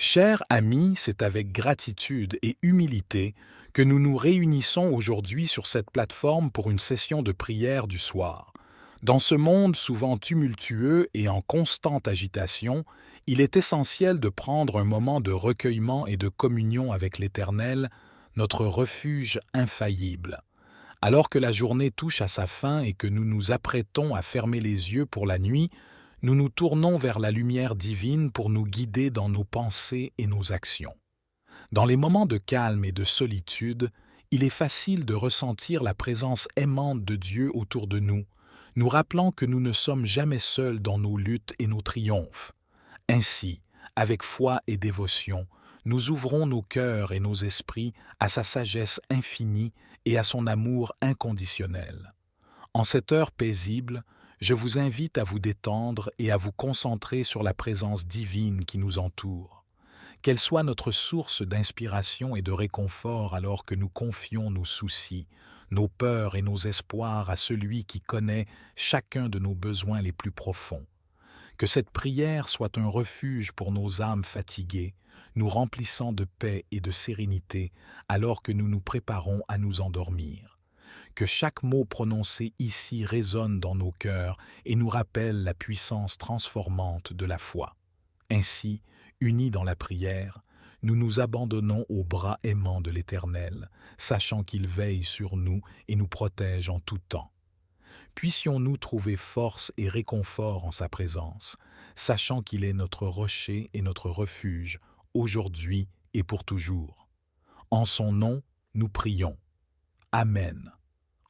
Chers amis, c'est avec gratitude et humilité que nous nous réunissons aujourd'hui sur cette plateforme pour une session de prière du soir. Dans ce monde souvent tumultueux et en constante agitation, il est essentiel de prendre un moment de recueillement et de communion avec l'Éternel, notre refuge infaillible. Alors que la journée touche à sa fin et que nous nous apprêtons à fermer les yeux pour la nuit, nous nous tournons vers la lumière divine pour nous guider dans nos pensées et nos actions. Dans les moments de calme et de solitude, il est facile de ressentir la présence aimante de Dieu autour de nous, nous rappelant que nous ne sommes jamais seuls dans nos luttes et nos triomphes. Ainsi, avec foi et dévotion, nous ouvrons nos cœurs et nos esprits à sa sagesse infinie et à son amour inconditionnel. En cette heure paisible, je vous invite à vous détendre et à vous concentrer sur la présence divine qui nous entoure. Qu'elle soit notre source d'inspiration et de réconfort alors que nous confions nos soucis, nos peurs et nos espoirs à celui qui connaît chacun de nos besoins les plus profonds. Que cette prière soit un refuge pour nos âmes fatiguées, nous remplissant de paix et de sérénité alors que nous nous préparons à nous endormir. Que chaque mot prononcé ici résonne dans nos cœurs et nous rappelle la puissance transformante de la foi. Ainsi, unis dans la prière, nous nous abandonnons aux bras aimants de l'Éternel, sachant qu'il veille sur nous et nous protège en tout temps. Puissions-nous trouver force et réconfort en sa présence, sachant qu'il est notre rocher et notre refuge, aujourd'hui et pour toujours. En son nom, nous prions. Amen.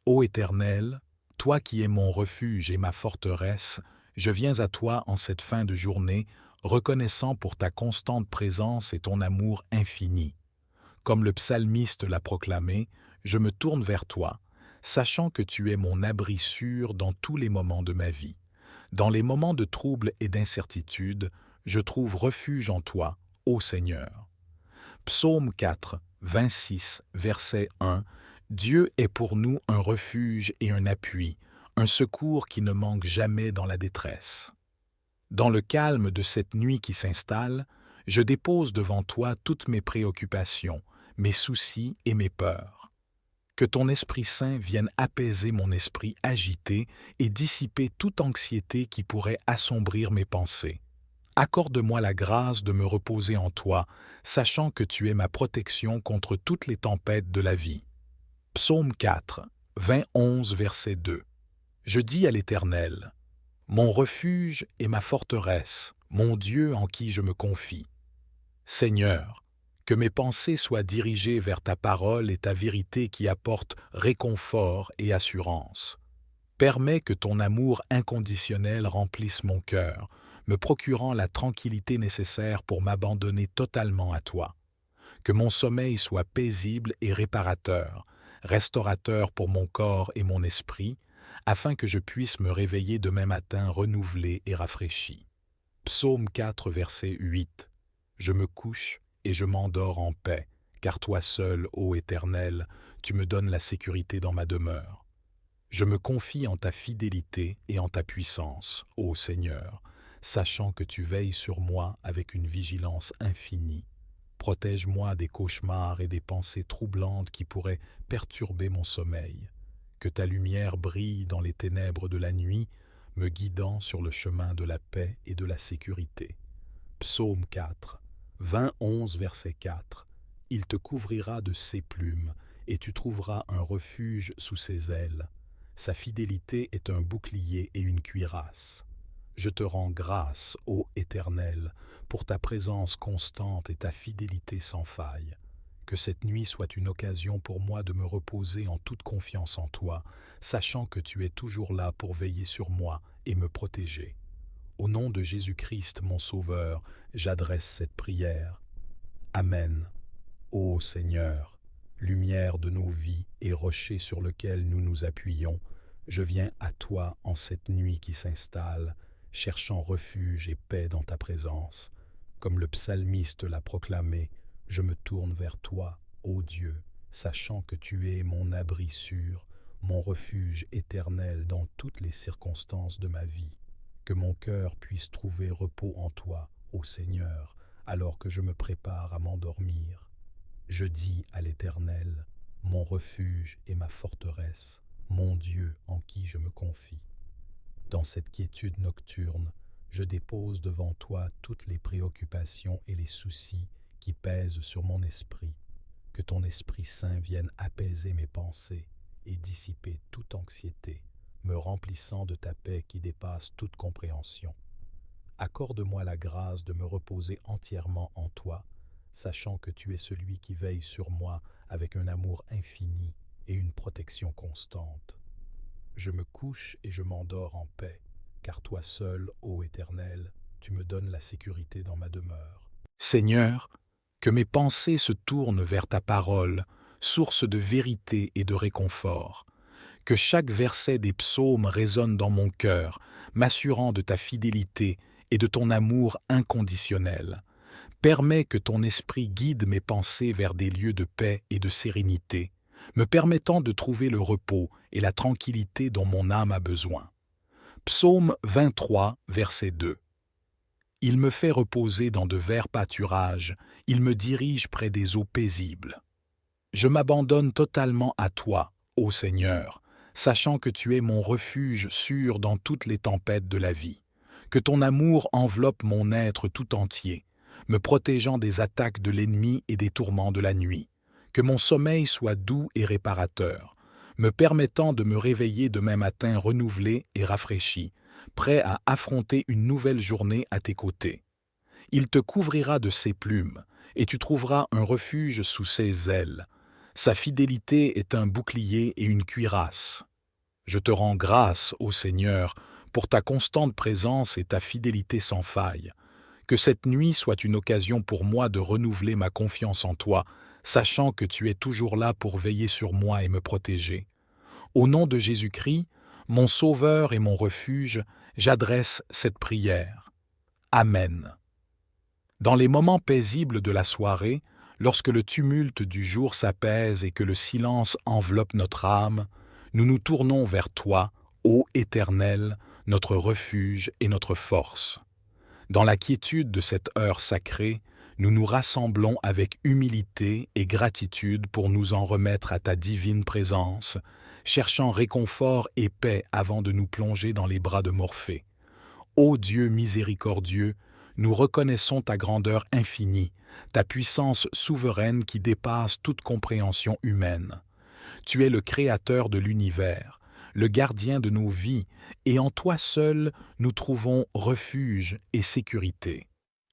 Ô Éternel, toi qui es mon refuge et ma forteresse, je viens à toi en cette fin de journée, reconnaissant pour ta constante présence et ton amour infini. Comme le psalmiste l'a proclamé, je me tourne vers toi, sachant que tu es mon abri sûr dans tous les moments de ma vie. Dans les moments de trouble et d'incertitude, je trouve refuge en toi, ô Seigneur. Psaume 4, 26, verset 1. Dieu est pour nous un refuge et un appui, un secours qui ne manque jamais dans la détresse. Dans le calme de cette nuit qui s'installe, je dépose devant toi toutes mes préoccupations, mes soucis et mes peurs. Que ton Esprit Saint vienne apaiser mon esprit agité et dissiper toute anxiété qui pourrait assombrir mes pensées. Accorde-moi la grâce de me reposer en toi, sachant que tu es ma protection contre toutes les tempêtes de la vie. Psaume 4, 21, verset 2. Je dis à l'Éternel, mon refuge et ma forteresse, mon Dieu en qui je me confie. Seigneur, que mes pensées soient dirigées vers ta parole et ta vérité qui apportent réconfort et assurance. Permets que ton amour inconditionnel remplisse mon cœur, me procurant la tranquillité nécessaire pour m'abandonner totalement à toi. Que mon sommeil soit paisible et réparateur, restaurateur pour mon corps et mon esprit, afin que je puisse me réveiller demain matin renouvelé et rafraîchi. Psaume 4, verset 8. Je me couche et je m'endors en paix, car toi seul, ô Éternel, tu me donnes la sécurité dans ma demeure. Je me confie en ta fidélité et en ta puissance, ô Seigneur, sachant que tu veilles sur moi avec une vigilance infinie. Protège-moi des cauchemars et des pensées troublantes qui pourraient perturber mon sommeil. Que ta lumière brille dans les ténèbres de la nuit, me guidant sur le chemin de la paix et de la sécurité. Psaume 4, 21, verset 4. Il te couvrira de ses plumes, et tu trouveras un refuge sous ses ailes. Sa fidélité est un bouclier et une cuirasse. Je te rends grâce, ô Éternel, pour ta présence constante et ta fidélité sans faille. Que cette nuit soit une occasion pour moi de me reposer en toute confiance en toi, sachant que tu es toujours là pour veiller sur moi et me protéger. Au nom de Jésus-Christ, mon Sauveur, j'adresse cette prière. Amen. Ô Seigneur, lumière de nos vies et rocher sur lequel nous nous appuyons, je viens à toi en cette nuit qui s'installe, cherchant refuge et paix dans ta présence. Comme le psalmiste l'a proclamé, je me tourne vers toi, ô Dieu, sachant que tu es mon abri sûr, mon refuge éternel dans toutes les circonstances de ma vie. Que mon cœur puisse trouver repos en toi, ô Seigneur, alors que je me prépare à m'endormir. Je dis à l'Éternel, mon refuge et ma forteresse, mon Dieu en qui je me confie. Dans cette quiétude nocturne, je dépose devant toi toutes les préoccupations et les soucis qui pèsent sur mon esprit. Que ton Esprit Saint vienne apaiser mes pensées et dissiper toute anxiété, me remplissant de ta paix qui dépasse toute compréhension. Accorde-moi la grâce de me reposer entièrement en toi, sachant que tu es celui qui veille sur moi avec un amour infini et une protection constante. Je me couche et je m'endors en paix, car toi seul, ô Éternel, tu me donnes la sécurité dans ma demeure. Seigneur, que mes pensées se tournent vers ta parole, source de vérité et de réconfort. Que chaque verset des psaumes résonne dans mon cœur, m'assurant de ta fidélité et de ton amour inconditionnel. Permets que ton esprit guide mes pensées vers des lieux de paix et de sérénité, me permettant de trouver le repos et la tranquillité dont mon âme a besoin. Psaume 23, verset 2. Il me fait reposer dans de verts pâturages, il me dirige près des eaux paisibles. Je m'abandonne totalement à toi, ô Seigneur, sachant que tu es mon refuge sûr dans toutes les tempêtes de la vie. Que ton amour enveloppe mon être tout entier, me protégeant des attaques de l'ennemi et des tourments de la nuit. Que mon sommeil soit doux et réparateur, me permettant de me réveiller demain matin renouvelé et rafraîchi, prêt à affronter une nouvelle journée à tes côtés. Il te couvrira de ses plumes, et tu trouveras un refuge sous ses ailes. Sa fidélité est un bouclier et une cuirasse. Je te rends grâce, ô Seigneur, pour ta constante présence et ta fidélité sans faille. Que cette nuit soit une occasion pour moi de renouveler ma confiance en toi, sachant que tu es toujours là pour veiller sur moi et me protéger. Au nom de Jésus-Christ, mon Sauveur et mon refuge, j'adresse cette prière. Amen. Dans les moments paisibles de la soirée, lorsque le tumulte du jour s'apaise et que le silence enveloppe notre âme, nous nous tournons vers toi, ô Éternel, notre refuge et notre force. Dans la quiétude de cette heure sacrée, nous nous rassemblons avec humilité et gratitude pour nous en remettre à ta divine présence, cherchant réconfort et paix avant de nous plonger dans les bras de Morphée. Ô Dieu miséricordieux, nous reconnaissons ta grandeur infinie, ta puissance souveraine qui dépasse toute compréhension humaine. Tu es le Créateur de l'univers, le gardien de nos vies, et en toi seul nous trouvons refuge et sécurité.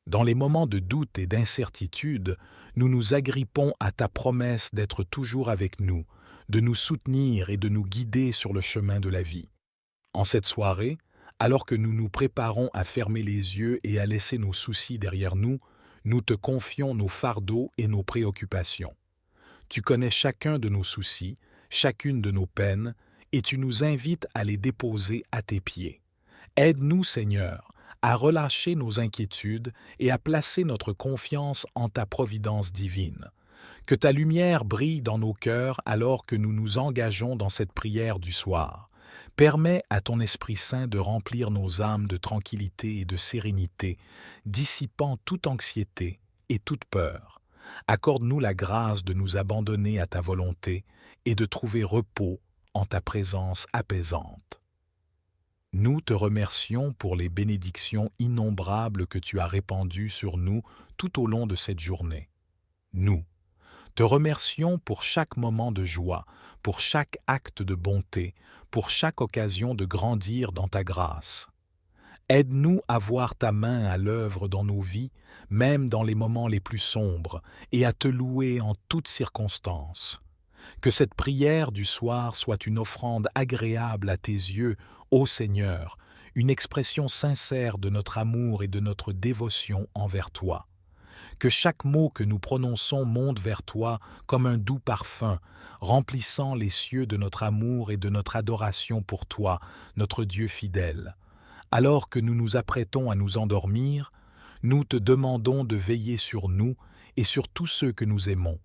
Dans les moments de doute et d'incertitude, nous nous agrippons à ta promesse d'être toujours avec nous, de nous soutenir et de nous guider sur le chemin de la vie. En cette soirée, alors que nous nous préparons à fermer les yeux et à laisser nos soucis derrière nous, nous te confions nos fardeaux et nos préoccupations. Tu connais chacun de nos soucis, chacune de nos peines, et tu nous invites à les déposer à tes pieds. Aide-nous, Seigneur, à relâcher nos inquiétudes et à placer notre confiance en ta providence divine. Que ta lumière brille dans nos cœurs alors que nous nous engageons dans cette prière du soir. Permets à ton Esprit Saint de remplir nos âmes de tranquillité et de sérénité, dissipant toute anxiété et toute peur. Accorde-nous la grâce de nous abandonner à ta volonté et de trouver repos en ta présence apaisante. Nous te remercions pour les bénédictions innombrables que tu as répandues sur nous tout au long de cette journée. Nous te remercions pour chaque moment de joie, pour chaque acte de bonté, pour chaque occasion de grandir dans ta grâce. Aide-nous à voir ta main à l'œuvre dans nos vies, même dans les moments les plus sombres, et à te louer en toutes circonstances. Que cette prière du soir soit une offrande agréable à tes yeux, ô Seigneur, une expression sincère de notre amour et de notre dévotion envers toi. Que chaque mot que nous prononçons monte vers toi comme un doux parfum, remplissant les cieux de notre amour et de notre adoration pour toi, notre Dieu fidèle. Alors que nous nous apprêtons à nous endormir, nous te demandons de veiller sur nous et sur tous ceux que nous aimons.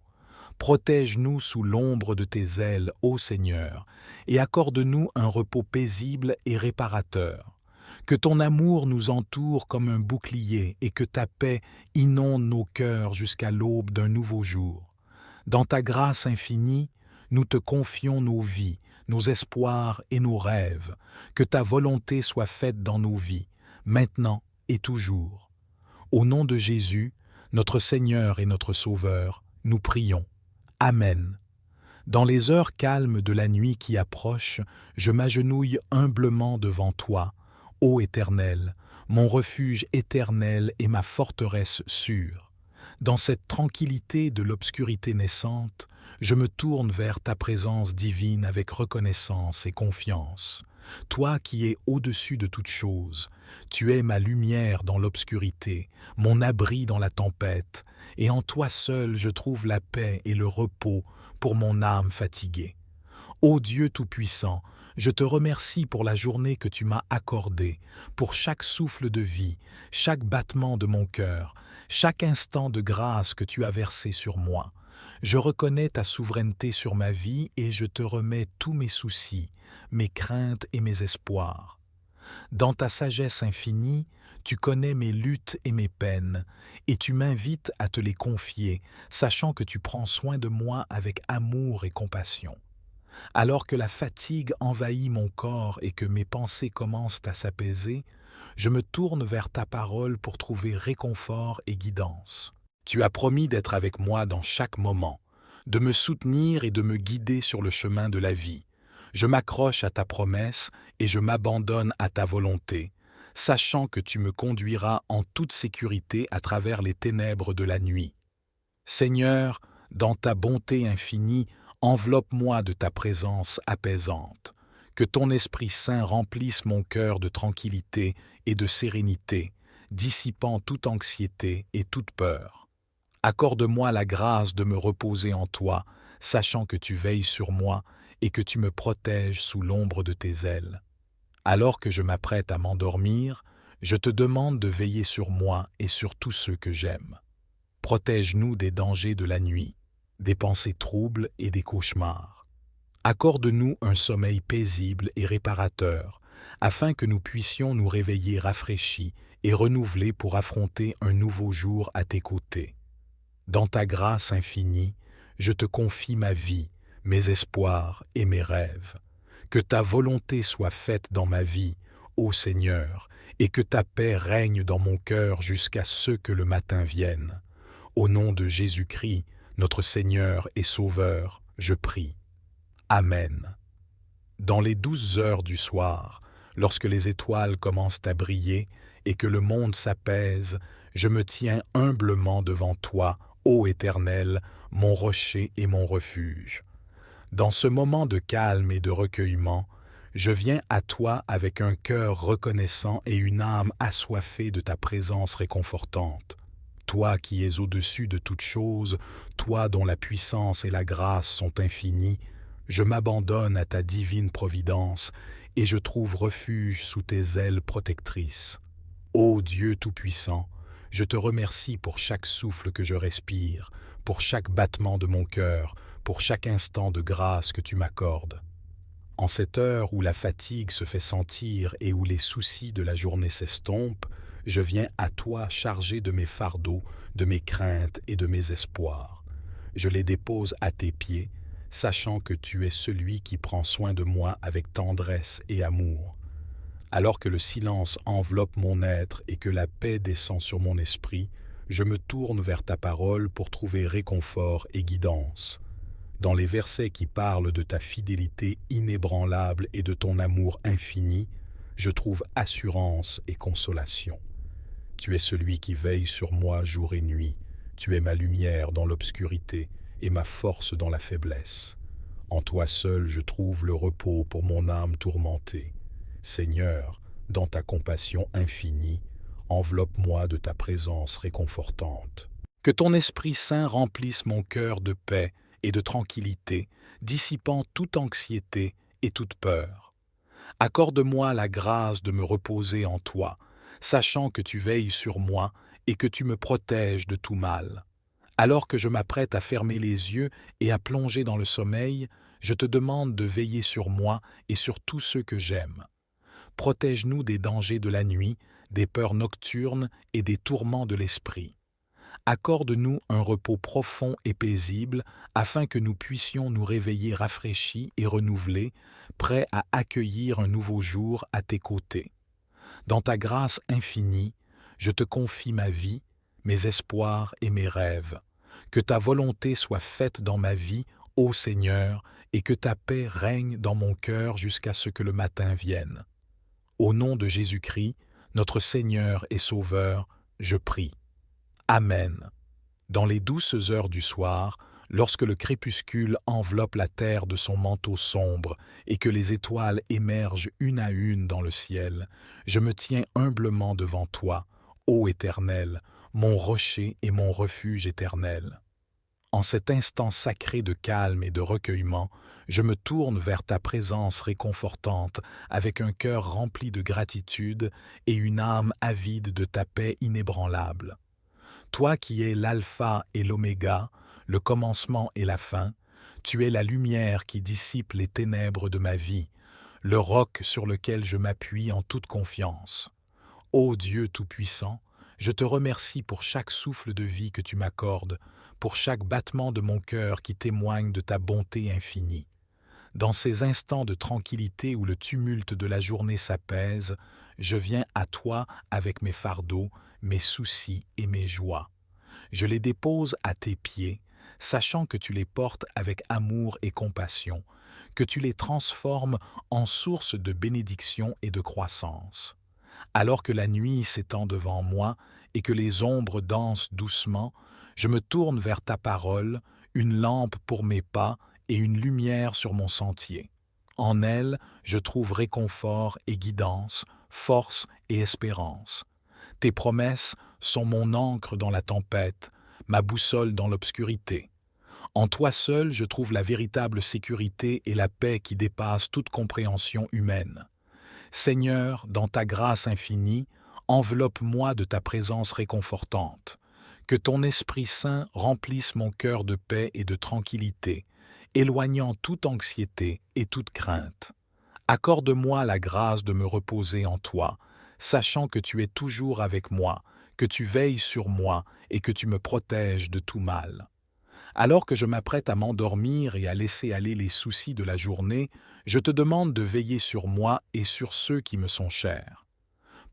Protège-nous sous l'ombre de tes ailes, ô Seigneur, et accorde-nous un repos paisible et réparateur. Que ton amour nous entoure comme un bouclier et que ta paix inonde nos cœurs jusqu'à l'aube d'un nouveau jour. Dans ta grâce infinie, nous te confions nos vies, nos espoirs et nos rêves. Que ta volonté soit faite dans nos vies, maintenant et toujours. Au nom de Jésus, notre Seigneur et notre Sauveur, nous prions. Amen. Dans les heures calmes de la nuit qui approche, je m'agenouille humblement devant toi, ô Éternel, mon refuge éternel et ma forteresse sûre. Dans cette tranquillité de l'obscurité naissante, je me tourne vers ta présence divine avec reconnaissance et confiance. Toi qui es au-dessus de toute chose, tu es ma lumière dans l'obscurité, mon abri dans la tempête, et en toi seul je trouve la paix et le repos pour mon âme fatiguée. Ô Dieu Tout-Puissant, je te remercie pour la journée que tu m'as accordée, pour chaque souffle de vie, chaque battement de mon cœur, chaque instant de grâce que tu as versé sur moi. Je reconnais ta souveraineté sur ma vie et je te remets tous mes soucis, mes craintes et mes espoirs. Dans ta sagesse infinie, tu connais mes luttes et mes peines, et tu m'invites à te les confier, sachant que tu prends soin de moi avec amour et compassion. Alors que la fatigue envahit mon corps et que mes pensées commencent à s'apaiser, je me tourne vers ta parole pour trouver réconfort et guidance. Tu as promis d'être avec moi dans chaque moment, de me soutenir et de me guider sur le chemin de la vie. Je m'accroche à ta promesse et je m'abandonne à ta volonté, sachant que tu me conduiras en toute sécurité à travers les ténèbres de la nuit. Seigneur, dans ta bonté infinie, enveloppe-moi de ta présence apaisante. Que ton Esprit Saint remplisse mon cœur de tranquillité et de sérénité, dissipant toute anxiété et toute peur. Accorde-moi la grâce de me reposer en toi, sachant que tu veilles sur moi et que tu me protèges sous l'ombre de tes ailes. Alors que je m'apprête à m'endormir, je te demande de veiller sur moi et sur tous ceux que j'aime. Protège-nous des dangers de la nuit, des pensées troubles et des cauchemars. Accorde-nous un sommeil paisible et réparateur, afin que nous puissions nous réveiller rafraîchis et renouvelés pour affronter un nouveau jour à tes côtés. Dans ta grâce infinie, je te confie ma vie, mes espoirs et mes rêves. Que ta volonté soit faite dans ma vie, ô Seigneur, et que ta paix règne dans mon cœur jusqu'à ce que le matin vienne. Au nom de Jésus-Christ, notre Seigneur et Sauveur, je prie. Amen. Dans les 12 heures du soir, lorsque les étoiles commencent à briller et que le monde s'apaise, je me tiens humblement devant toi, ô Éternel, mon rocher et mon refuge. Dans ce moment de calme et de recueillement, je viens à toi avec un cœur reconnaissant et une âme assoiffée de ta présence réconfortante. Toi qui es au-dessus de toutes choses, toi dont la puissance et la grâce sont infinies, je m'abandonne à ta divine providence et je trouve refuge sous tes ailes protectrices. Ô Dieu Tout-Puissant, je te remercie pour chaque souffle que je respire, pour chaque battement de mon cœur, pour chaque instant de grâce que tu m'accordes. En cette heure où la fatigue se fait sentir et où les soucis de la journée s'estompent, je viens à toi chargé de mes fardeaux, de mes craintes et de mes espoirs. Je les dépose à tes pieds, sachant que tu es celui qui prend soin de moi avec tendresse et amour. Alors que le silence enveloppe mon être et que la paix descend sur mon esprit, je me tourne vers ta parole pour trouver réconfort et guidance. Dans les versets qui parlent de ta fidélité inébranlable et de ton amour infini, je trouve assurance et consolation. Tu es celui qui veille sur moi jour et nuit. Tu es ma lumière dans l'obscurité et ma force dans la faiblesse. En toi seul je trouve le repos pour mon âme tourmentée. Seigneur, dans ta compassion infinie, enveloppe-moi de ta présence réconfortante. Que ton Esprit Saint remplisse mon cœur de paix et de tranquillité, dissipant toute anxiété et toute peur. Accorde-moi la grâce de me reposer en toi, sachant que tu veilles sur moi et que tu me protèges de tout mal. Alors que je m'apprête à fermer les yeux et à plonger dans le sommeil, je te demande de veiller sur moi et sur tous ceux que j'aime. Protège-nous des dangers de la nuit, des peurs nocturnes et des tourments de l'esprit. Accorde-nous un repos profond et paisible, afin que nous puissions nous réveiller rafraîchis et renouvelés, prêts à accueillir un nouveau jour à tes côtés. Dans ta grâce infinie, je te confie ma vie, mes espoirs et mes rêves. Que ta volonté soit faite dans ma vie, ô Seigneur, et que ta paix règne dans mon cœur jusqu'à ce que le matin vienne. Au nom de Jésus-Christ, notre Seigneur et Sauveur, je prie. Amen. Dans les douces heures du soir, lorsque le crépuscule enveloppe la terre de son manteau sombre et que les étoiles émergent une à une dans le ciel, je me tiens humblement devant toi, ô Éternel, mon rocher et mon refuge éternel. En cet instant sacré de calme et de recueillement, je me tourne vers ta présence réconfortante avec un cœur rempli de gratitude et une âme avide de ta paix inébranlable. Toi qui es l'alpha et l'oméga, le commencement et la fin, tu es la lumière qui dissipe les ténèbres de ma vie, le roc sur lequel je m'appuie en toute confiance. Ô Dieu Tout-Puissant, je te remercie pour chaque souffle de vie que tu m'accordes, pour chaque battement de mon cœur qui témoigne de ta bonté infinie. Dans ces instants de tranquillité où le tumulte de la journée s'apaise, je viens à toi avec mes fardeaux, mes soucis et mes joies. Je les dépose à tes pieds, sachant que tu les portes avec amour et compassion, que tu les transformes en source de bénédiction et de croissance. Alors que la nuit s'étend devant moi et que les ombres dansent doucement, je me tourne vers ta parole, une lampe pour mes pas et une lumière sur mon sentier. En elle, je trouve réconfort et guidance, force et espérance. Tes promesses sont mon ancre dans la tempête, ma boussole dans l'obscurité. En toi seul, je trouve la véritable sécurité et la paix qui dépassent toute compréhension humaine. Seigneur, dans ta grâce infinie, enveloppe-moi de ta présence réconfortante. Que ton Esprit Saint remplisse mon cœur de paix et de tranquillité, éloignant toute anxiété et toute crainte. Accorde-moi la grâce de me reposer en toi, sachant que tu es toujours avec moi, que tu veilles sur moi et que tu me protèges de tout mal. Alors que je m'apprête à m'endormir et à laisser aller les soucis de la journée, je te demande de veiller sur moi et sur ceux qui me sont chers.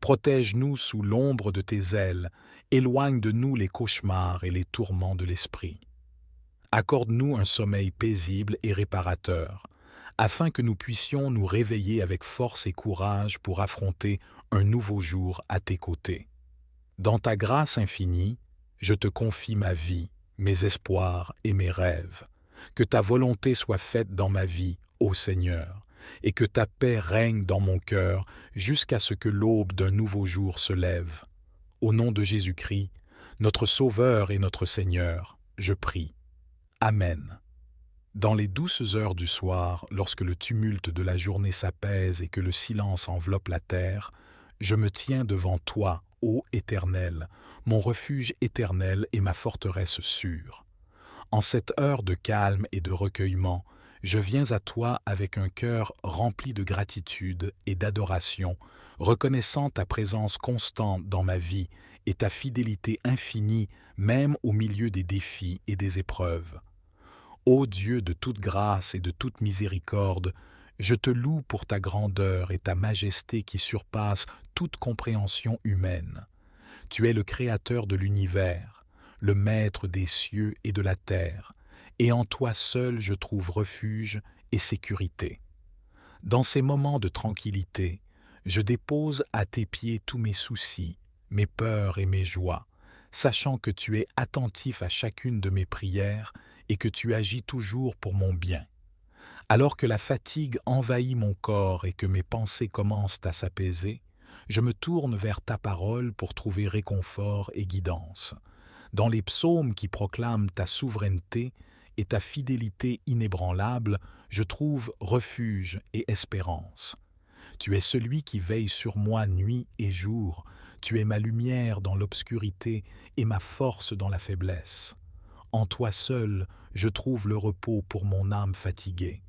Protège-nous sous l'ombre de tes ailes, éloigne de nous les cauchemars et les tourments de l'esprit. Accorde-nous un sommeil paisible et réparateur, afin que nous puissions nous réveiller avec force et courage pour affronter un nouveau jour à tes côtés. Dans ta grâce infinie, je te confie ma vie, mes espoirs et mes rêves. Que ta volonté soit faite dans ma vie, ô Seigneur, et que ta paix règne dans mon cœur jusqu'à ce que l'aube d'un nouveau jour se lève. Au nom de Jésus-Christ, notre Sauveur et notre Seigneur, je prie. Amen. Dans les douces heures du soir, lorsque le tumulte de la journée s'apaise et que le silence enveloppe la terre, je me tiens devant toi, ô Éternel, mon refuge éternel et ma forteresse sûre. En cette heure de calme et de recueillement, je viens à toi avec un cœur rempli de gratitude et d'adoration, reconnaissant ta présence constante dans ma vie et ta fidélité infinie même au milieu des défis et des épreuves. Ô Dieu de toute grâce et de toute miséricorde, je te loue pour ta grandeur et ta majesté qui surpassent toute compréhension humaine. Tu es le Créateur de l'univers, le Maître des cieux et de la terre, et en toi seul je trouve refuge et sécurité. Dans ces moments de tranquillité, je dépose à tes pieds tous mes soucis, mes peurs et mes joies, sachant que tu es attentif à chacune de mes prières et que tu agis toujours pour mon bien. Alors que la fatigue envahit mon corps et que mes pensées commencent à s'apaiser, je me tourne vers ta parole pour trouver réconfort et guidance. Dans les psaumes qui proclament ta souveraineté et ta fidélité inébranlable, je trouve refuge et espérance. Tu es celui qui veille sur moi nuit et jour, tu es ma lumière dans l'obscurité et ma force dans la faiblesse. En toi seul, je trouve le repos pour mon âme fatiguée.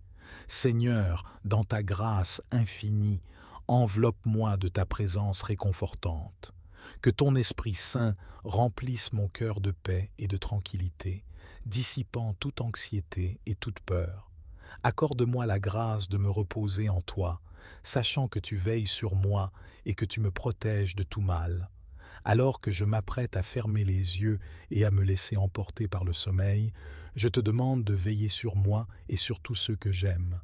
Seigneur, dans ta grâce infinie, enveloppe-moi de ta présence réconfortante. Que ton Esprit Saint remplisse mon cœur de paix et de tranquillité, dissipant toute anxiété et toute peur. Accorde-moi la grâce de me reposer en toi, sachant que tu veilles sur moi et que tu me protèges de tout mal. Alors que je m'apprête à fermer les yeux et à me laisser emporter par le sommeil, je te demande de veiller sur moi et sur tous ceux que j'aime.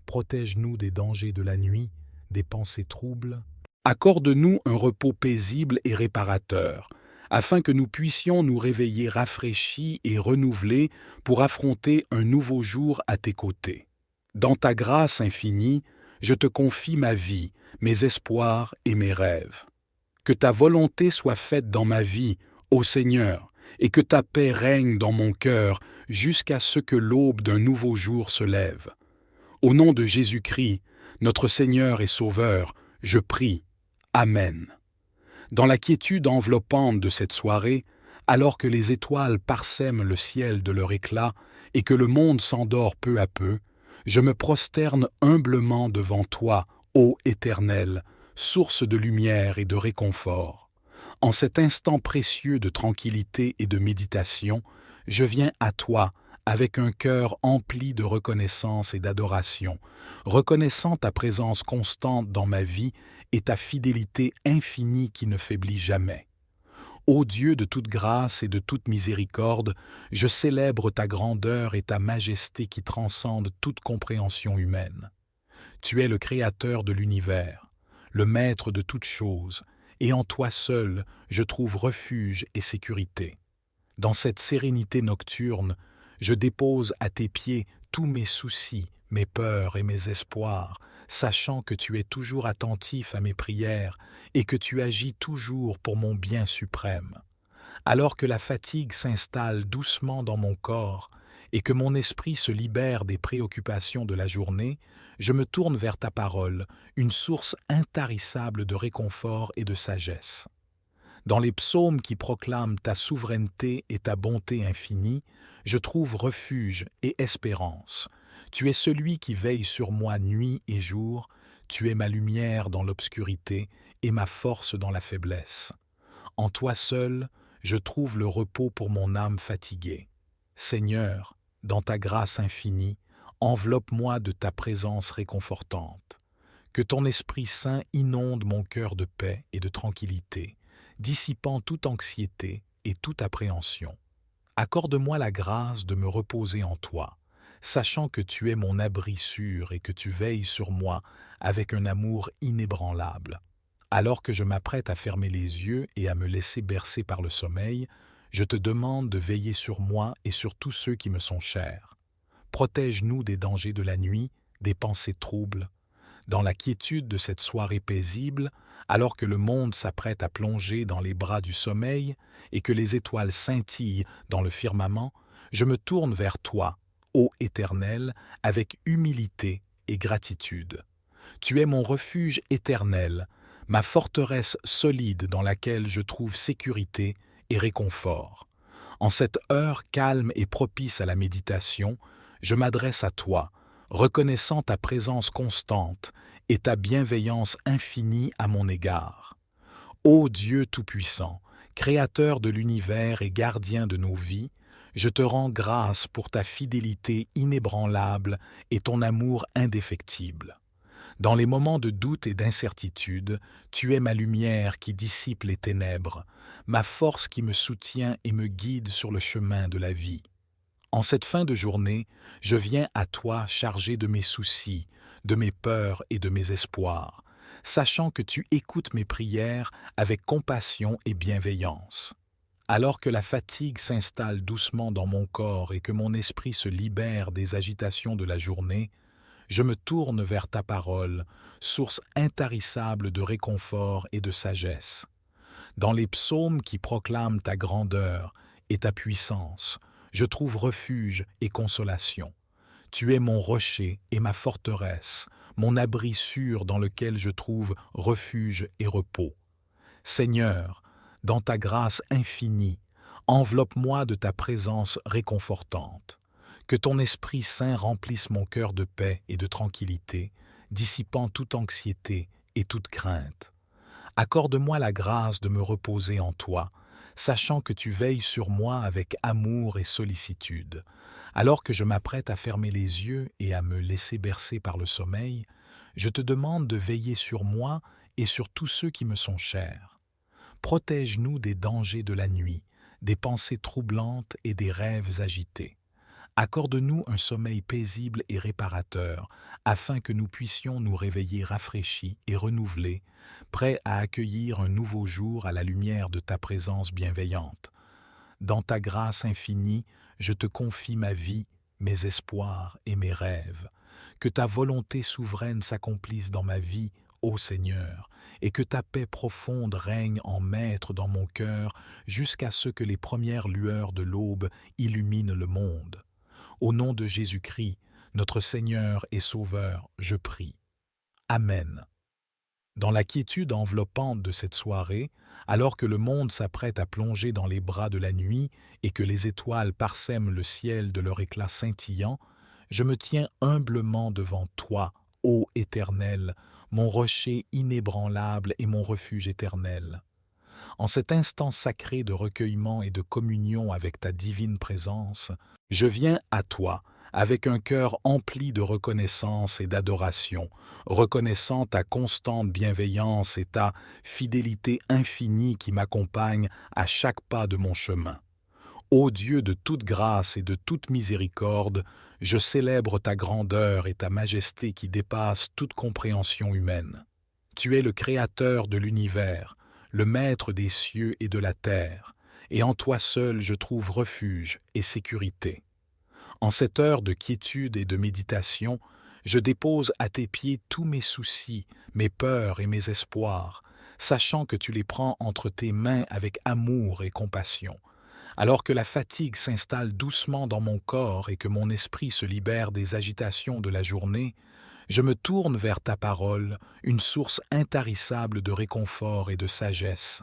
Protège-nous des dangers de la nuit, des pensées troubles. Accorde-nous un repos paisible et réparateur, afin que nous puissions nous réveiller rafraîchis et renouvelés pour affronter un nouveau jour à tes côtés. Dans ta grâce infinie, je te confie ma vie, mes espoirs et mes rêves. Que ta volonté soit faite dans ma vie, ô Seigneur, et que ta paix règne dans mon cœur jusqu'à ce que l'aube d'un nouveau jour se lève. Au nom de Jésus-Christ, notre Seigneur et Sauveur, je prie. Amen. Dans la quiétude enveloppante de cette soirée, alors que les étoiles parsèment le ciel de leur éclat et que le monde s'endort peu à peu, je me prosterne humblement devant toi, ô Éternel, source de lumière et de réconfort. En cet instant précieux de tranquillité et de méditation, je viens à toi avec un cœur empli de reconnaissance et d'adoration, reconnaissant ta présence constante dans ma vie et ta fidélité infinie qui ne faiblit jamais. Ô Dieu de toute grâce et de toute miséricorde, je célèbre ta grandeur et ta majesté qui transcendent toute compréhension humaine. Tu es le Créateur de l'univers, le Maître de toutes choses, et en toi seul je trouve refuge et sécurité. Dans cette sérénité nocturne, je dépose à tes pieds tous mes soucis, mes peurs et mes espoirs, sachant que tu es toujours attentif à mes prières et que tu agis toujours pour mon bien suprême. Alors que la fatigue s'installe doucement dans mon corps et que mon esprit se libère des préoccupations de la journée, je me tourne vers ta parole, une source intarissable de réconfort et de sagesse. Dans les psaumes qui proclament ta souveraineté et ta bonté infinie, je trouve refuge et espérance. Tu es celui qui veille sur moi nuit et jour, tu es ma lumière dans l'obscurité et ma force dans la faiblesse. En toi seul, je trouve le repos pour mon âme fatiguée. Seigneur, dans ta grâce infinie, enveloppe-moi de ta présence réconfortante. Que ton Esprit Saint inonde mon cœur de paix et de tranquillité, dissipant toute anxiété et toute appréhension. Accorde-moi la grâce de me reposer en toi, sachant que tu es mon abri sûr et que tu veilles sur moi avec un amour inébranlable. Alors que je m'apprête à fermer les yeux et à me laisser bercer par le sommeil, je te demande de veiller sur moi et sur tous ceux qui me sont chers. Protège-nous des dangers de la nuit, des pensées troubles. Dans la quiétude de cette soirée paisible, alors que le monde s'apprête à plonger dans les bras du sommeil et que les étoiles scintillent dans le firmament, je me tourne vers toi, ô Éternel, avec humilité et gratitude. Tu es mon refuge éternel, ma forteresse solide dans laquelle je trouve sécurité et réconfort. En cette heure calme et propice à la méditation, je m'adresse à toi, reconnaissant ta présence constante et ta bienveillance infinie à mon égard. Ô Dieu Tout-Puissant, Créateur de l'univers et gardien de nos vies, je te rends grâce pour ta fidélité inébranlable et ton amour indéfectible. Dans les moments de doute et d'incertitude, tu es ma lumière qui dissipe les ténèbres, ma force qui me soutient et me guide sur le chemin de la vie. En cette fin de journée, je viens à toi chargé de mes soucis, de mes peurs et de mes espoirs, sachant que tu écoutes mes prières avec compassion et bienveillance. Alors que la fatigue s'installe doucement dans mon corps et que mon esprit se libère des agitations de la journée, je me tourne vers ta parole, source intarissable de réconfort et de sagesse. Dans les psaumes qui proclament ta grandeur et ta puissance, je trouve refuge et consolation. Tu es mon rocher et ma forteresse, mon abri sûr dans lequel je trouve refuge et repos. Seigneur, dans ta grâce infinie, enveloppe-moi de ta présence réconfortante. Que ton Esprit Saint remplisse mon cœur de paix et de tranquillité, dissipant toute anxiété et toute crainte. Accorde-moi la grâce de me reposer en toi, sachant que tu veilles sur moi avec amour et sollicitude. Alors que je m'apprête à fermer les yeux et à me laisser bercer par le sommeil, je te demande de veiller sur moi et sur tous ceux qui me sont chers. Protège-nous des dangers de la nuit, des pensées troublantes et des rêves agités. Accorde-nous un sommeil paisible et réparateur, afin que nous puissions nous réveiller rafraîchis et renouvelés, prêts à accueillir un nouveau jour à la lumière de ta présence bienveillante. Dans ta grâce infinie, je te confie ma vie, mes espoirs et mes rêves. Que ta volonté souveraine s'accomplisse dans ma vie, ô Seigneur, et que ta paix profonde règne en maître dans mon cœur jusqu'à ce que les premières lueurs de l'aube illuminent le monde. Au nom de Jésus-Christ, notre Seigneur et Sauveur, je prie. Amen. Dans la quiétude enveloppante de cette soirée, alors que le monde s'apprête à plonger dans les bras de la nuit et que les étoiles parsèment le ciel de leur éclat scintillant, je me tiens humblement devant toi, ô Éternel, mon rocher inébranlable et mon refuge éternel. En cet instant sacré de recueillement et de communion avec ta divine présence, je viens à toi avec un cœur empli de reconnaissance et d'adoration, reconnaissant ta constante bienveillance et ta fidélité infinie qui m'accompagne à chaque pas de mon chemin. Ô Dieu de toute grâce et de toute miséricorde, je célèbre ta grandeur et ta majesté qui dépassent toute compréhension humaine. Tu es le Créateur de l'univers, le Maître des cieux et de la terre, et en toi seul je trouve refuge et sécurité. En cette heure de quiétude et de méditation, je dépose à tes pieds tous mes soucis, mes peurs et mes espoirs, sachant que tu les prends entre tes mains avec amour et compassion. Alors que la fatigue s'installe doucement dans mon corps et que mon esprit se libère des agitations de la journée, je me tourne vers ta parole, une source intarissable de réconfort et de sagesse.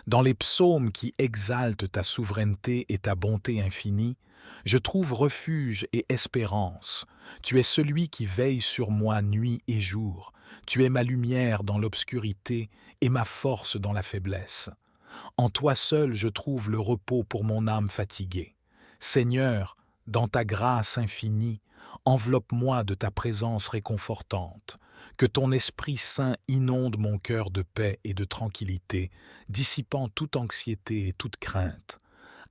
Dans les psaumes qui exaltent ta souveraineté et ta bonté infinie, je trouve refuge et espérance. Tu es celui qui veille sur moi nuit et jour. Tu es ma lumière dans l'obscurité et ma force dans la faiblesse. En toi seul je trouve le repos pour mon âme fatiguée. Seigneur, dans ta grâce infinie, enveloppe-moi de ta présence réconfortante. Que ton Esprit Saint inonde mon cœur de paix et de tranquillité, dissipant toute anxiété et toute crainte.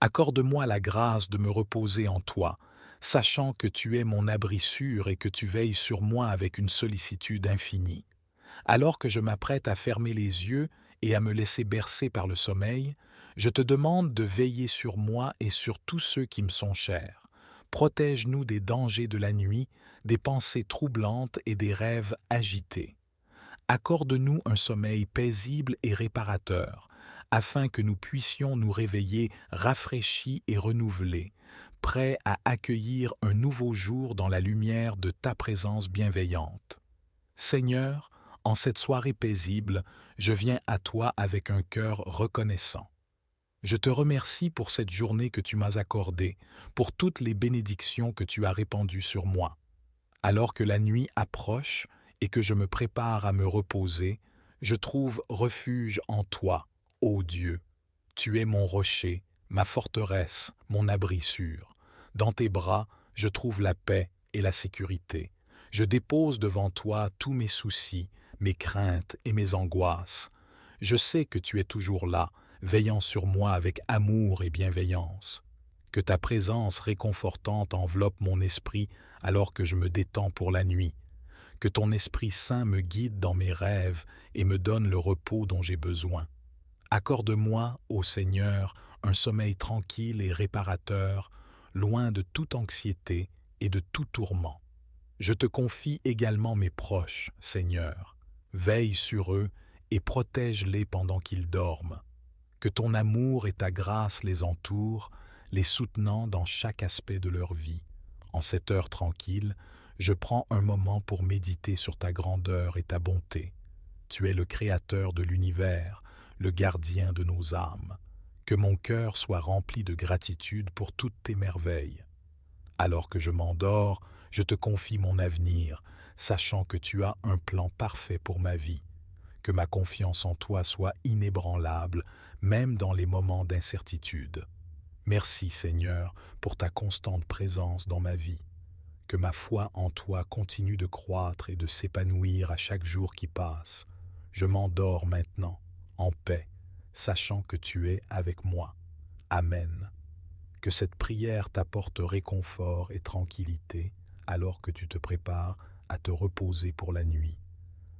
Accorde-moi la grâce de me reposer en toi, sachant que tu es mon abri sûr et que tu veilles sur moi avec une sollicitude infinie. Alors que je m'apprête à fermer les yeux et à me laisser bercer par le sommeil, je te demande de veiller sur moi et sur tous ceux qui me sont chers. Protège-nous des dangers de la nuit, des pensées troublantes et des rêves agités. Accorde-nous un sommeil paisible et réparateur, afin que nous puissions nous réveiller rafraîchis et renouvelés, prêts à accueillir un nouveau jour dans la lumière de ta présence bienveillante. Seigneur, en cette soirée paisible, je viens à toi avec un cœur reconnaissant. Je te remercie pour cette journée que tu m'as accordée, pour toutes les bénédictions que tu as répandues sur moi. Alors que la nuit approche et que je me prépare à me reposer, je trouve refuge en toi, ô Dieu. Tu es mon rocher, ma forteresse, mon abri sûr. Dans tes bras, je trouve la paix et la sécurité. Je dépose devant toi tous mes soucis, mes craintes et mes angoisses. Je sais que tu es toujours là, veillant sur moi avec amour et bienveillance. Que ta présence réconfortante enveloppe mon esprit alors que je me détends pour la nuit. Que ton Esprit Saint me guide dans mes rêves et me donne le repos dont j'ai besoin. Accorde-moi, ô Seigneur, un sommeil tranquille et réparateur, loin de toute anxiété et de tout tourment. Je te confie également mes proches, Seigneur. Veille sur eux et protège-les pendant qu'ils dorment. Que ton amour et ta grâce les entourent, les soutenant dans chaque aspect de leur vie. En cette heure tranquille, je prends un moment pour méditer sur ta grandeur et ta bonté. Tu es le Créateur de l'univers, le gardien de nos âmes. Que mon cœur soit rempli de gratitude pour toutes tes merveilles. Alors que je m'endors, je te confie mon avenir, sachant que tu as un plan parfait pour ma vie. que ma confiance en toi soit inébranlable, même dans les moments d'incertitude. Merci Seigneur pour ta constante présence dans ma vie. Que ma foi en toi continue de croître et de s'épanouir à chaque jour qui passe. Je m'endors maintenant, en paix, sachant que tu es avec moi. Amen. Que cette prière t'apporte réconfort et tranquillité alors que tu te prépares à te reposer pour la nuit.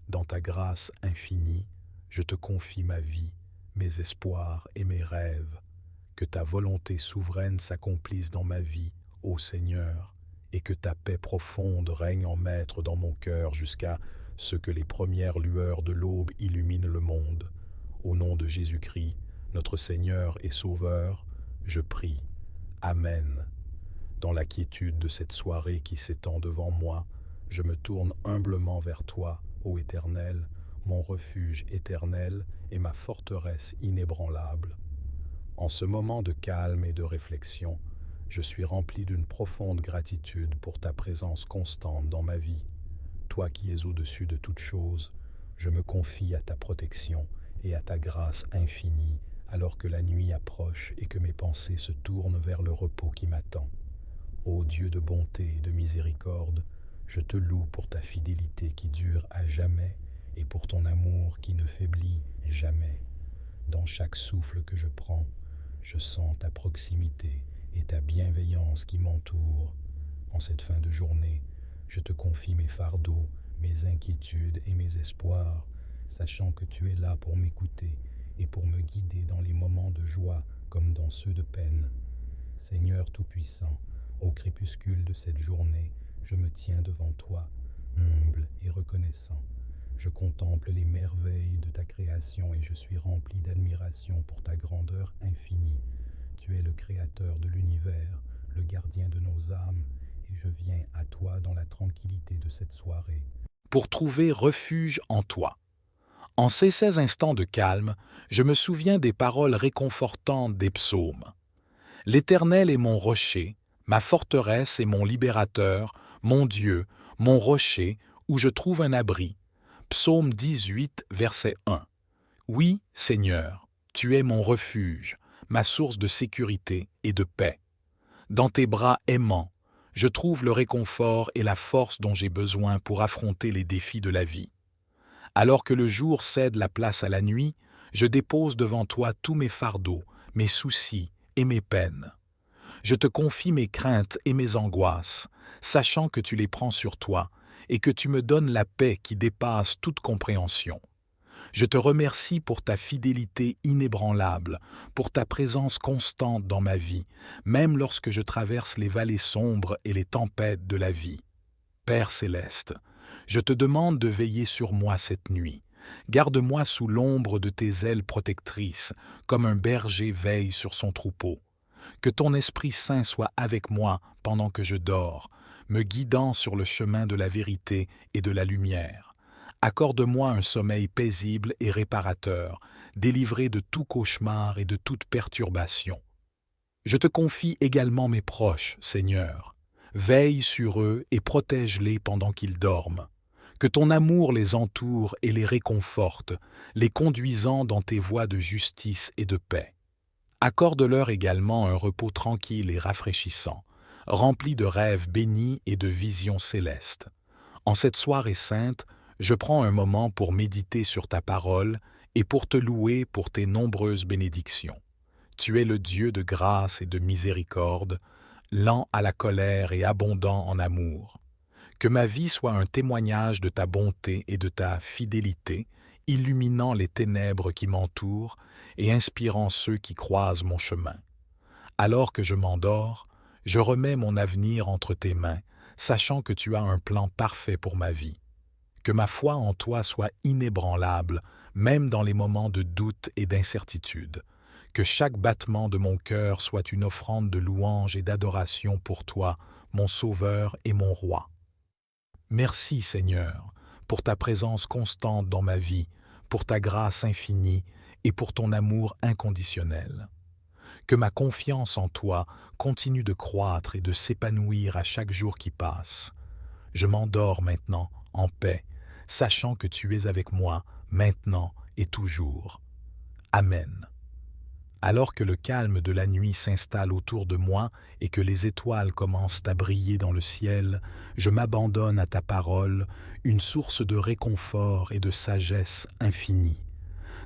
Dans ta grâce infinie, je te confie ma vie, mes espoirs et mes rêves. Que ta volonté souveraine s'accomplisse dans ma vie, ô Seigneur, et que ta paix profonde règne en maître dans mon cœur jusqu'à ce que les premières lueurs de l'aube illuminent le monde. Au nom de Jésus-Christ, notre Seigneur et Sauveur, je prie. Amen. Dans la quiétude de cette soirée qui s'étend devant moi, je me tourne humblement vers toi, ô Éternel, mon refuge éternel et ma forteresse inébranlable. En ce moment de calme et de réflexion, je suis rempli d'une profonde gratitude pour ta présence constante dans ma vie. Toi qui es au-dessus de toutes choses, je me confie à ta protection et à ta grâce infinie alors que la nuit approche et que mes pensées se tournent vers le repos qui m'attend. Ô Dieu de bonté et de miséricorde, je te loue pour ta fidélité qui dure à jamais et pour ton amour qui ne faiblit jamais. Dans chaque souffle que je prends, je sens ta proximité et ta bienveillance qui m'entoure. En cette fin de journée, je te confie mes fardeaux, mes inquiétudes et mes espoirs, sachant que tu es là pour m'écouter et pour me guider dans les moments de joie comme dans ceux de peine. Seigneur Tout-Puissant, au crépuscule de cette journée, je me tiens devant toi, humble et reconnaissant. Je contemple les merveilles de ta création et je suis rempli d'admiration pour ta grandeur infinie. Tu es le créateur de l'univers, le gardien de nos âmes, et je viens à toi dans la tranquillité de cette soirée. Pour trouver refuge en toi. En ces 16 instants de calme, je me souviens des paroles réconfortantes des psaumes. L'Éternel est mon rocher, ma forteresse et mon libérateur, mon Dieu, mon rocher, où je trouve un abri. Psaume 18, verset 1. Oui, Seigneur, tu es mon refuge, ma source de sécurité et de paix. Dans tes bras aimants, je trouve le réconfort et la force dont j'ai besoin pour affronter les défis de la vie. Alors que le jour cède la place à la nuit, je dépose devant toi tous mes fardeaux, mes soucis et mes peines. Je te confie mes craintes et mes angoisses, sachant que tu les prends sur toi et que tu me donnes la paix qui dépasse toute compréhension. Je te remercie pour ta fidélité inébranlable, pour ta présence constante dans ma vie, même lorsque je traverse les vallées sombres et les tempêtes de la vie. Père céleste, je te demande de veiller sur moi cette nuit. Garde-moi sous l'ombre de tes ailes protectrices, comme un berger veille sur son troupeau. Que ton Esprit Saint soit avec moi pendant que je dors, me guidant sur le chemin de la vérité et de la lumière. Accorde-moi un sommeil paisible et réparateur, délivré de tout cauchemar et de toute perturbation. Je te confie également mes proches, Seigneur. Veille sur eux et protège-les pendant qu'ils dorment. Que ton amour les entoure et les réconforte, les conduisant dans tes voies de justice et de paix. Accorde-leur également un repos tranquille et rafraîchissant, rempli de rêves bénis et de visions célestes. En cette soirée sainte, je prends un moment pour méditer sur ta parole et pour te louer pour tes nombreuses bénédictions. Tu es le Dieu de grâce et de miséricorde, lent à la colère et abondant en amour. Que ma vie soit un témoignage de ta bonté et de ta fidélité, illuminant les ténèbres qui m'entourent et inspirant ceux qui croisent mon chemin. Alors que je m'endors, je remets mon avenir entre tes mains, sachant que tu as un plan parfait pour ma vie. Que ma foi en toi soit inébranlable, même dans les moments de doute et d'incertitude. Que chaque battement de mon cœur soit une offrande de louange et d'adoration pour toi, mon Sauveur et mon Roi. Merci, Seigneur, pour ta présence constante dans ma vie, pour ta grâce infinie et pour ton amour inconditionnel. Que ma confiance en toi continue de croître et de s'épanouir à chaque jour qui passe. Je m'endors maintenant en paix, sachant que tu es avec moi maintenant et toujours. Amen. Alors que le calme de la nuit s'installe autour de moi et que les étoiles commencent à briller dans le ciel, je m'abandonne à ta parole, une source de réconfort et de sagesse infinie.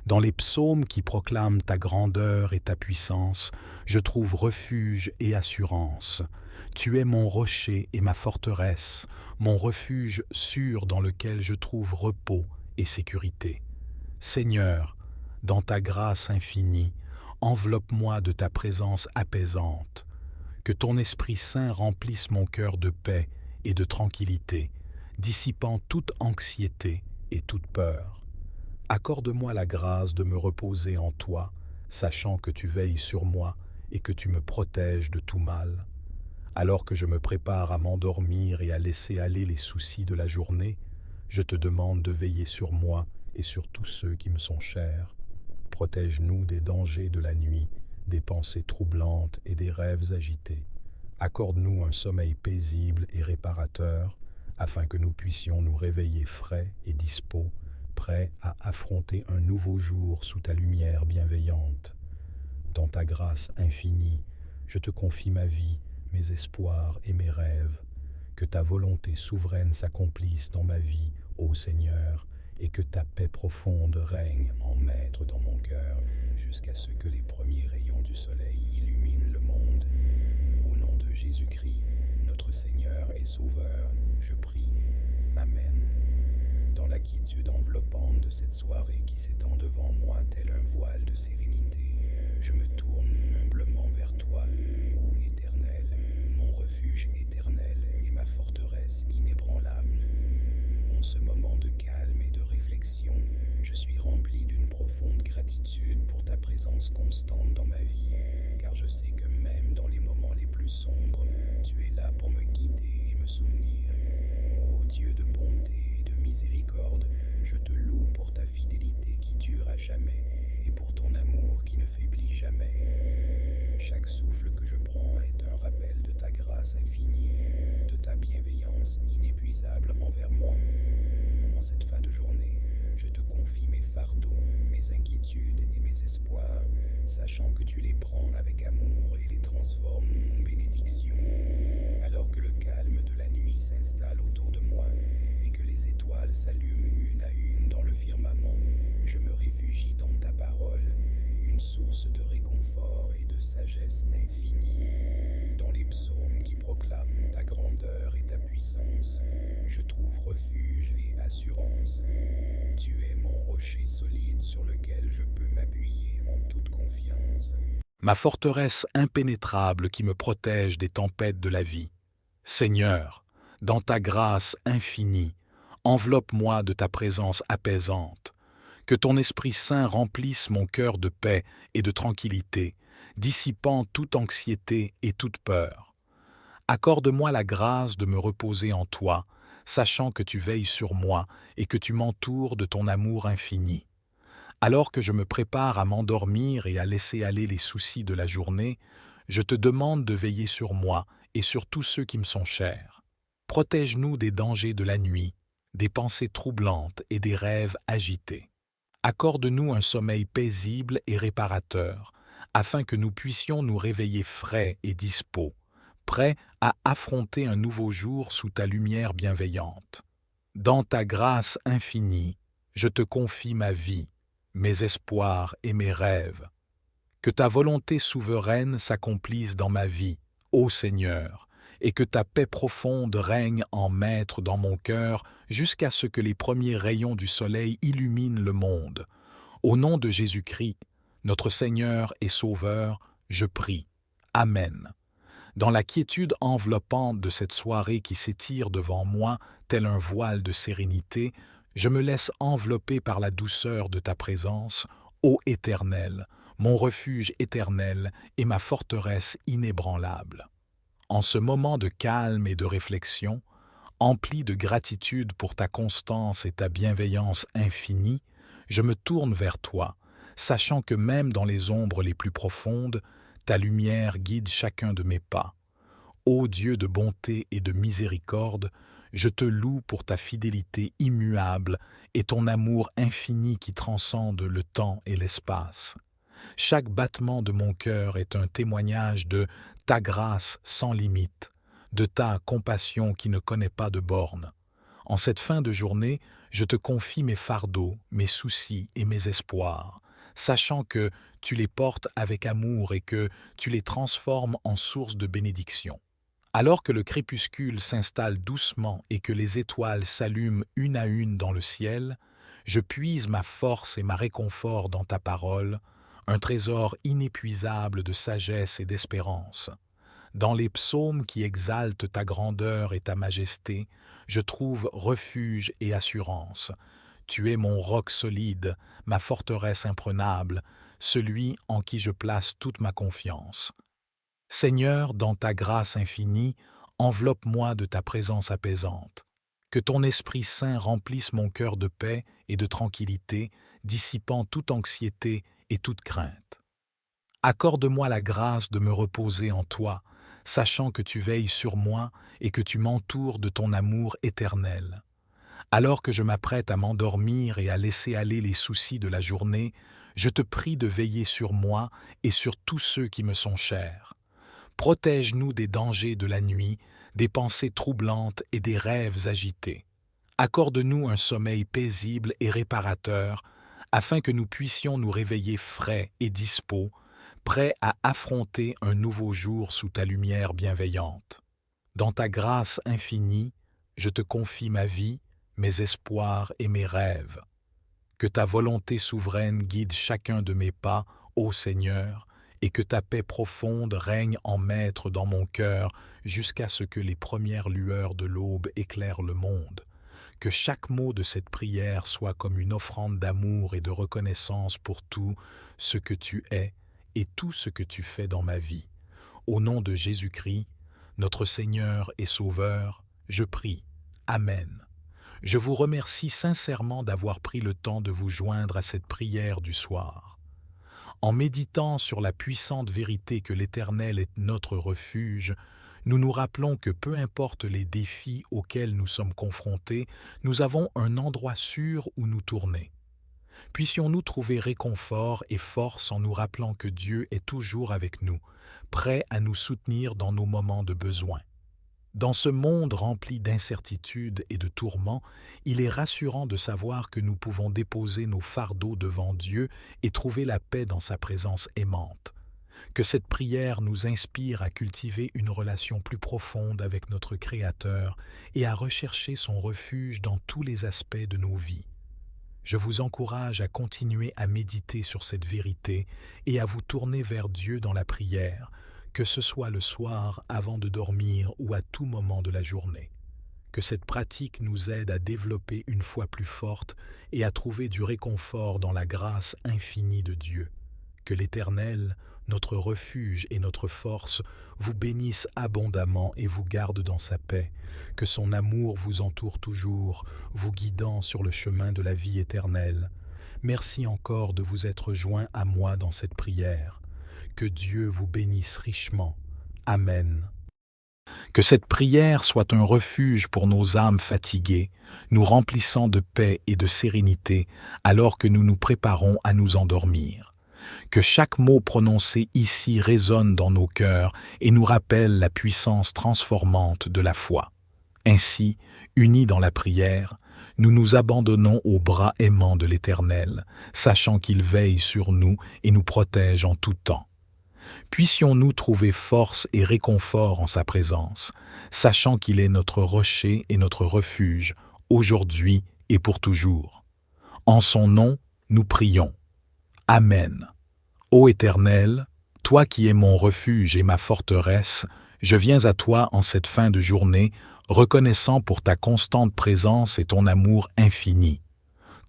Dans les psaumes qui proclament ta grandeur et ta puissance, je trouve refuge et assurance. Tu es mon rocher et ma forteresse, mon refuge sûr dans lequel je trouve repos et sécurité. Seigneur, dans ta grâce infinie, enveloppe-moi de ta présence apaisante. Que ton Esprit Saint remplisse mon cœur de paix et de tranquillité, dissipant toute anxiété et toute peur. Accorde-moi la grâce de me reposer en toi, sachant que tu veilles sur moi et que tu me protèges de tout mal. Alors que je me prépare à m'endormir et à laisser aller les soucis de la journée, je te demande de veiller sur moi et sur tous ceux qui me sont chers. Protège-nous des dangers de la nuit, des pensées troublantes et des rêves agités. Accorde-nous un sommeil paisible et réparateur, afin que nous puissions nous réveiller frais et dispos, prêts à affronter un nouveau jour sous ta lumière bienveillante. Dans ta grâce infinie, je te confie ma vie, mes espoirs et mes rêves. Que ta volonté souveraine s'accomplisse dans ma vie, ô Seigneur, et que ta paix profonde règne en maître dans mon cœur, jusqu'à ce que les premiers rayons du soleil illuminent le monde. Au nom de Jésus-Christ, notre Seigneur et Sauveur, je prie. Amen. Dans la quiétude enveloppante de cette soirée qui s'étend devant moi tel un voile de sérénité, je me tourne humblement vers toi, ô Éternel, mon refuge éternel et ma forteresse inébranlable. En ce moment de calme et de réflexion, je suis rempli d'une profonde gratitude pour ta présence constante dans ma vie, car je sais que même dans les moments les plus sombres, tu es là pour me guider et me soutenir. Ô Dieu de bonté et de miséricorde, je te loue pour ta fidélité qui dure à jamais et pour ton amour qui ne faiblit jamais. Chaque souffle que je prends est un rappel de ta grâce infinie, de ta bienveillance inépuisable envers moi. En cette fin de journée, je te confie mes fardeaux, mes inquiétudes et mes espoirs, sachant que tu les prends avec amour et les transformes en bénédiction. Alors que le calme de la nuit s'installe autour de moi et que les étoiles s'allument une à une dans le firmament, je me réfugie dans ta parole, une source de réconfort et de sagesse infinie. Dans les psaumes qui proclament ta grandeur et ta puissance, je trouve refuge et assurance. Tu es mon rocher solide sur lequel je peux m'appuyer en toute confiance. Ma forteresse impénétrable qui me protège des tempêtes de la vie. Seigneur, dans ta grâce infinie, enveloppe-moi de ta présence apaisante. Que ton Esprit Saint remplisse mon cœur de paix et de tranquillité, dissipant toute anxiété et toute peur. Accorde-moi la grâce de me reposer en toi, sachant que tu veilles sur moi et que tu m'entoures de ton amour infini. Alors que je me prépare à m'endormir et à laisser aller les soucis de la journée, je te demande de veiller sur moi et sur tous ceux qui me sont chers. Protège-nous des dangers de la nuit, des pensées troublantes et des rêves agités. Accorde-nous un sommeil paisible et réparateur, afin que nous puissions nous réveiller frais et dispos, prêts à affronter un nouveau jour sous ta lumière bienveillante. Dans ta grâce infinie, je te confie ma vie, mes espoirs et mes rêves. Que ta volonté souveraine s'accomplisse dans ma vie, ô Seigneur, et que ta paix profonde règne en maître dans mon cœur jusqu'à ce que les premiers rayons du soleil illuminent le monde. Au nom de Jésus-Christ, notre Seigneur et Sauveur, je prie. Amen. Dans la quiétude enveloppante de cette soirée qui s'étire devant moi, tel un voile de sérénité, je me laisse envelopper par la douceur de ta présence, ô Éternel, mon refuge éternel et ma forteresse inébranlable. En ce moment de calme et de réflexion, empli de gratitude pour ta constance et ta bienveillance infinie, je me tourne vers toi, sachant que même dans les ombres les plus profondes, ta lumière guide chacun de mes pas. Ô Dieu de bonté et de miséricorde, Je te loue pour ta fidélité immuable et ton amour infini qui transcende le temps et l'espace. Chaque battement de mon cœur est un témoignage de ta grâce sans limite, de ta compassion qui ne connaît pas de bornes. En cette fin de journée, je te confie mes fardeaux, mes soucis et mes espoirs, sachant que tu les portes avec amour et que tu les transformes en source de bénédiction. Alors que le crépuscule s'installe doucement et que les étoiles s'allument une à une dans le ciel, je puise ma force et ma réconfort dans ta parole, un trésor inépuisable de sagesse et d'espérance. Dans les psaumes qui exaltent ta grandeur et ta majesté, je trouve refuge et assurance. Tu es mon roc solide, ma forteresse imprenable, celui en qui je place toute ma confiance. Seigneur, dans ta grâce infinie, enveloppe-moi de ta présence apaisante. Que ton Esprit Saint remplisse mon cœur de paix et de tranquillité, dissipant toute anxiété et toute crainte. Accorde-moi la grâce de me reposer en toi, sachant que tu veilles sur moi et que tu m'entoures de ton amour éternel. Alors que je m'apprête à m'endormir et à laisser aller les soucis de la journée, je te prie de veiller sur moi et sur tous ceux qui me sont chers. Protège-nous des dangers de la nuit, des pensées troublantes et des rêves agités. Accorde-nous un sommeil paisible et réparateur, afin que nous puissions nous réveiller frais et dispos, prêts à affronter un nouveau jour sous ta lumière bienveillante. Dans ta grâce infinie, je te confie ma vie, mes espoirs et mes rêves. Que ta volonté souveraine guide chacun de mes pas, ô Seigneur, et que ta paix profonde règne en maître dans mon cœur jusqu'à ce que les premières lueurs de l'aube éclairent le monde. Que chaque mot de cette prière soit comme une offrande d'amour et de reconnaissance pour tout ce que tu es et tout ce que tu fais dans ma vie. Au nom de Jésus-Christ, notre Seigneur et Sauveur, je prie. Amen. Je vous remercie sincèrement d'avoir pris le temps de vous joindre à cette prière du soir. En méditant sur la puissante vérité que l'Éternel est notre refuge, nous nous rappelons que peu importe les défis auxquels nous sommes confrontés, nous avons un endroit sûr où nous tourner. Puissions-nous trouver réconfort et force en nous rappelant que Dieu est toujours avec nous, prêt à nous soutenir dans nos moments de besoin. Dans ce monde rempli d'incertitudes et de tourments, il est rassurant de savoir que nous pouvons déposer nos fardeaux devant Dieu et trouver la paix dans sa présence aimante. Que cette prière nous inspire à cultiver une relation plus profonde avec notre Créateur et à rechercher son refuge dans tous les aspects de nos vies. Je vous encourage à continuer à méditer sur cette vérité et à vous tourner vers Dieu dans la prière, que ce soit le soir avant de dormir ou à tout moment de la journée. Que cette pratique nous aide à développer une foi plus forte et à trouver du réconfort dans la grâce infinie de Dieu. Que l'Éternel, notre refuge et notre force, vous bénisse abondamment et vous garde dans sa paix. Que son amour vous entoure toujours, vous guidant sur le chemin de la vie éternelle. Merci encore de vous être joints à moi dans cette prière. Que Dieu vous bénisse richement. Amen. Que cette prière soit un refuge pour nos âmes fatiguées, nous remplissant de paix et de sérénité alors que nous nous préparons à nous endormir. Que chaque mot prononcé ici résonne dans nos cœurs et nous rappelle la puissance transformante de la foi. Ainsi, unis dans la prière, nous nous abandonnons aux bras aimants de l'Éternel, sachant qu'il veille sur nous et nous protège en tout temps. Puissions-nous trouver force et réconfort en sa présence, sachant qu'il est notre rocher et notre refuge, aujourd'hui et pour toujours. En son nom, nous prions. Amen. Ô Éternel, toi qui es mon refuge et ma forteresse, je viens à toi en cette fin de journée, reconnaissant pour ta constante présence et ton amour infini.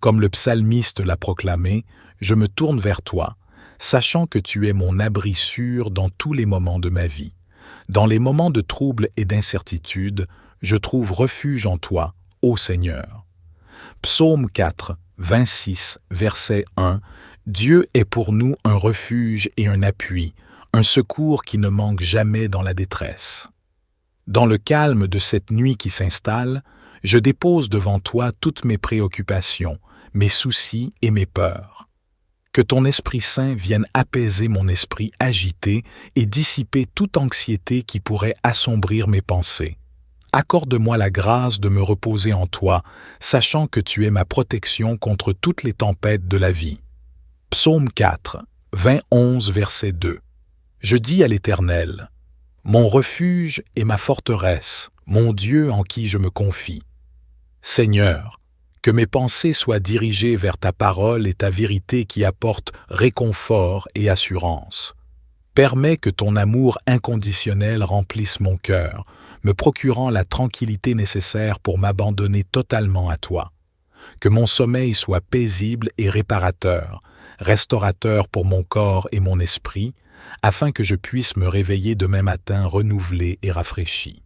Comme le psalmiste l'a proclamé, je me tourne vers toi, sachant que tu es mon abri sûr dans tous les moments de ma vie. Dans les moments de trouble et d'incertitude, je trouve refuge en toi, ô Seigneur. Psaume 4, 26, verset 1. Dieu est pour nous un refuge et un appui, un secours qui ne manque jamais dans la détresse. Dans le calme de cette nuit qui s'installe, Je dépose devant toi toutes mes préoccupations, mes soucis et mes peurs. Que ton Esprit Saint vienne apaiser mon esprit agité et dissiper toute anxiété qui pourrait assombrir mes pensées. Accorde-moi la grâce de me reposer en toi, sachant que tu es ma protection contre toutes les tempêtes de la vie. Psaume 4, 21, verset 2. Je dis à l'Éternel, « Mon refuge et ma forteresse, mon Dieu en qui je me confie. » Seigneur, que mes pensées soient dirigées vers ta parole et ta vérité qui apporte réconfort et assurance. Permets que ton amour inconditionnel remplisse mon cœur, me procurant la tranquillité nécessaire pour m'abandonner totalement à toi. Que mon sommeil soit paisible et réparateur, restaurateur pour mon corps et mon esprit, afin que je puisse me réveiller demain matin renouvelé et rafraîchi.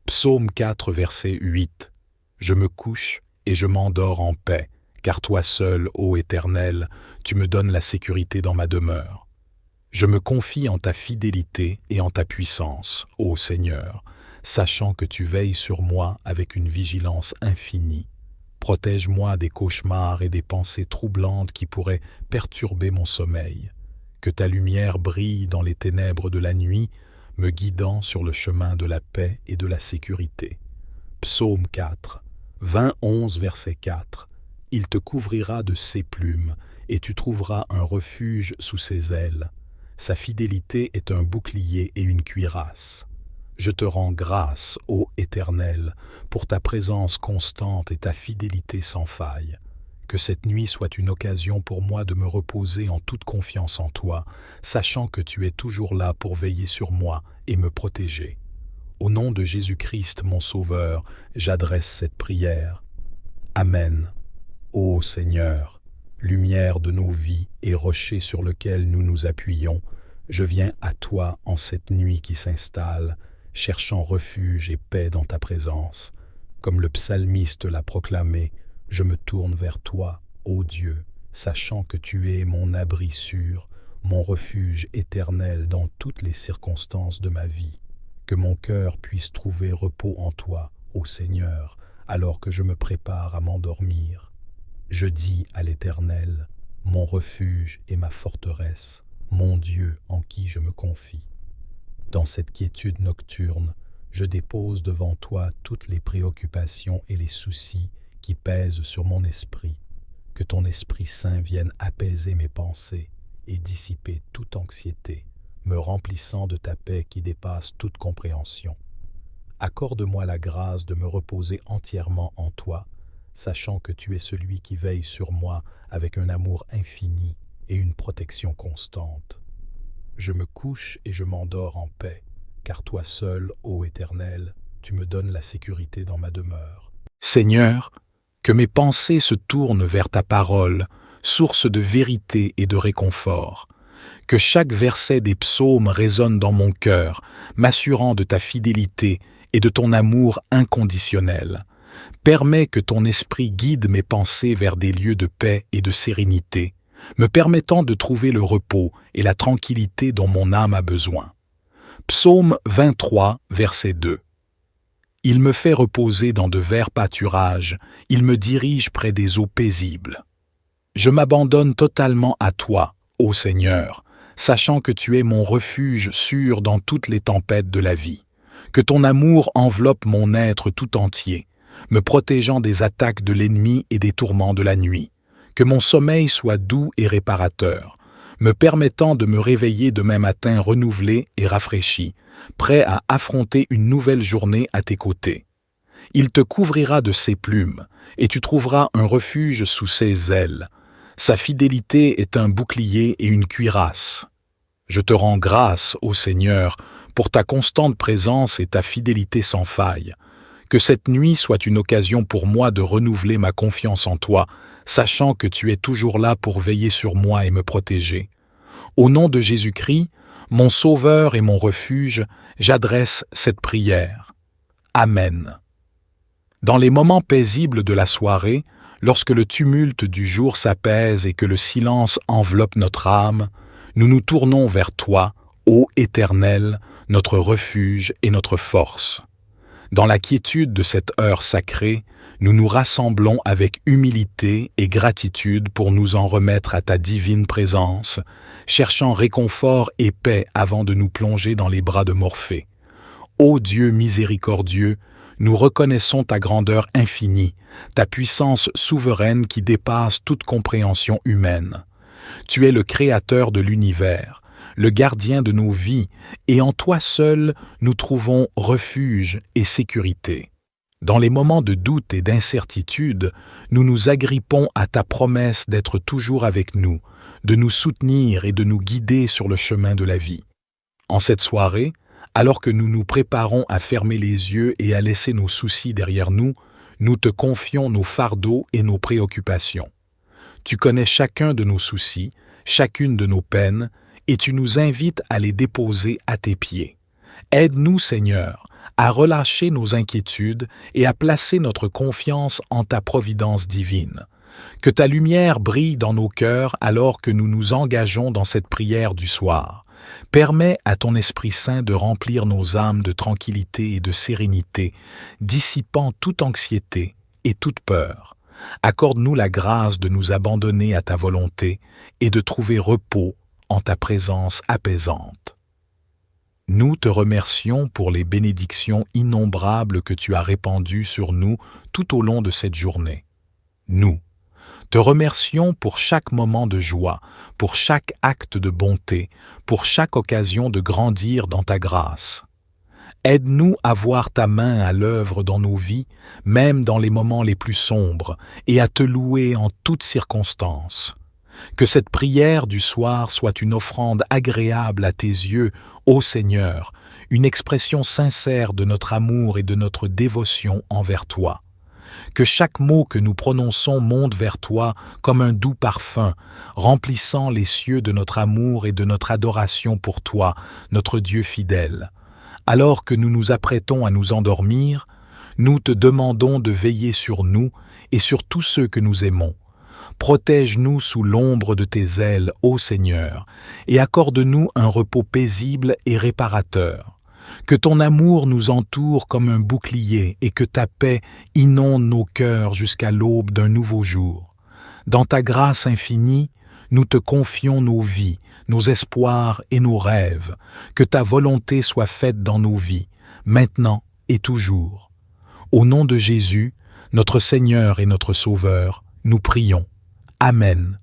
Psaume 4, verset 8. Je me couche et je m'endors en paix, car toi seul, ô Éternel, tu me donnes la sécurité dans ma demeure. Je me confie en ta fidélité et en ta puissance, ô Seigneur, sachant que tu veilles sur moi avec une vigilance infinie. Protège-moi des cauchemars et des pensées troublantes qui pourraient perturber mon sommeil. Que ta lumière brille dans les ténèbres de la nuit, me guidant sur le chemin de la paix et de la sécurité. Psaume 4, 21, verset 4. Il te couvrira de ses plumes, et tu trouveras un refuge sous ses ailes. Sa fidélité est un bouclier et une cuirasse. Je te rends grâce, ô Éternel, pour ta présence constante et ta fidélité sans faille. Que cette nuit soit une occasion pour moi de me reposer en toute confiance en toi, sachant que tu es toujours là pour veiller sur moi et me protéger. Au nom de Jésus-Christ, mon Sauveur, j'adresse cette prière. Amen. Ô Seigneur, lumière de nos vies et rocher sur lequel nous nous appuyons, je viens à toi en cette nuit qui s'installe, cherchant refuge et paix dans ta présence. Comme le psalmiste l'a proclamé, je me tourne vers toi, ô Dieu, sachant que tu es mon abri sûr, mon refuge éternel dans toutes les circonstances de ma vie. Que mon cœur puisse trouver repos en toi, ô Seigneur, alors que je me prépare à m'endormir. Je dis à l'Éternel, mon refuge et ma forteresse, mon Dieu en qui je me confie. Dans cette quiétude nocturne, je dépose devant toi toutes les préoccupations et les soucis qui pèsent sur mon esprit. Que ton Esprit Saint vienne apaiser mes pensées et dissiper toute anxiété, me remplissant de ta paix qui dépasse toute compréhension. Accorde-moi la grâce de me reposer entièrement en toi, sachant que tu es celui qui veille sur moi avec un amour infini et une protection constante. Je me couche et je m'endors en paix, car toi seul, ô Éternel, tu me donnes la sécurité dans ma demeure. Seigneur, que mes pensées se tournent vers ta parole, source de vérité et de réconfort. Que chaque verset des psaumes résonne dans mon cœur, m'assurant de ta fidélité et de ton amour inconditionnel. Permets que ton esprit guide mes pensées vers des lieux de paix et de sérénité, me permettant de trouver le repos et la tranquillité dont mon âme a besoin. Psaume 23, verset 2. Il me fait reposer dans de verts pâturages, il me dirige près des eaux paisibles. Je m'abandonne totalement à toi, ô Seigneur, sachant que tu es mon refuge sûr dans toutes les tempêtes de la vie. Que ton amour enveloppe mon être tout entier, me protégeant des attaques de l'ennemi et des tourments de la nuit. Que mon sommeil soit doux et réparateur, me permettant de me réveiller demain matin renouvelé et rafraîchi, prêt à affronter une nouvelle journée à tes côtés. Il te couvrira de ses plumes, et tu trouveras un refuge sous ses ailes. Sa fidélité est un bouclier et une cuirasse. Je te rends grâce, ô Seigneur, pour ta constante présence et ta fidélité sans faille. Que cette nuit soit une occasion pour moi de renouveler ma confiance en toi, sachant que tu es toujours là pour veiller sur moi et me protéger. Au nom de Jésus-Christ, mon Sauveur et mon refuge, j'adresse cette prière. Amen. Dans les moments paisibles de la soirée, lorsque le tumulte du jour s'apaise et que le silence enveloppe notre âme, nous nous tournons vers toi, ô Éternel, notre refuge et notre force. Dans la quiétude de cette heure sacrée, nous nous rassemblons avec humilité et gratitude pour nous en remettre à ta divine présence, cherchant réconfort et paix avant de nous plonger dans les bras de Morphée. Ô Dieu miséricordieux, nous reconnaissons ta grandeur infinie, ta puissance souveraine qui dépasse toute compréhension humaine. Tu es le créateur de l'univers, le gardien de nos vies, et en toi seul nous trouvons refuge et sécurité. Dans les moments de doute et d'incertitude, nous nous agrippons à ta promesse d'être toujours avec nous, de nous soutenir et de nous guider sur le chemin de la vie. En cette soirée, alors que nous nous préparons à fermer les yeux et à laisser nos soucis derrière nous, nous te confions nos fardeaux et nos préoccupations. Tu connais chacun de nos soucis, chacune de nos peines, et tu nous invites à les déposer à tes pieds. Aide-nous, Seigneur, à relâcher nos inquiétudes et à placer notre confiance en ta providence divine. Que ta lumière brille dans nos cœurs alors que nous nous engageons dans cette prière du soir. Permets à ton Esprit Saint de remplir nos âmes de tranquillité et de sérénité, dissipant toute anxiété et toute peur. Accorde-nous la grâce de nous abandonner à ta volonté et de trouver repos en ta présence apaisante. Nous te remercions pour les bénédictions innombrables que tu as répandues sur nous tout au long de cette journée. Nous te remercions pour chaque moment de joie, pour chaque acte de bonté, pour chaque occasion de grandir dans ta grâce. Aide-nous à voir ta main à l'œuvre dans nos vies, même dans les moments les plus sombres, et à te louer en toutes circonstances. Que cette prière du soir soit une offrande agréable à tes yeux, ô Seigneur, une expression sincère de notre amour et de notre dévotion envers toi. Que chaque mot que nous prononçons monte vers toi comme un doux parfum, remplissant les cieux de notre amour et de notre adoration pour toi, notre Dieu fidèle. Alors que nous nous apprêtons à nous endormir, nous te demandons de veiller sur nous et sur tous ceux que nous aimons. Protège-nous sous l'ombre de tes ailes, ô Seigneur, et accorde-nous un repos paisible et réparateur. Que ton amour nous entoure comme un bouclier et que ta paix inonde nos cœurs jusqu'à l'aube d'un nouveau jour. Dans ta grâce infinie, nous te confions nos vies, nos espoirs et nos rêves. Que ta volonté soit faite dans nos vies, maintenant et toujours. Au nom de Jésus, notre Seigneur et notre Sauveur, nous prions. Amen.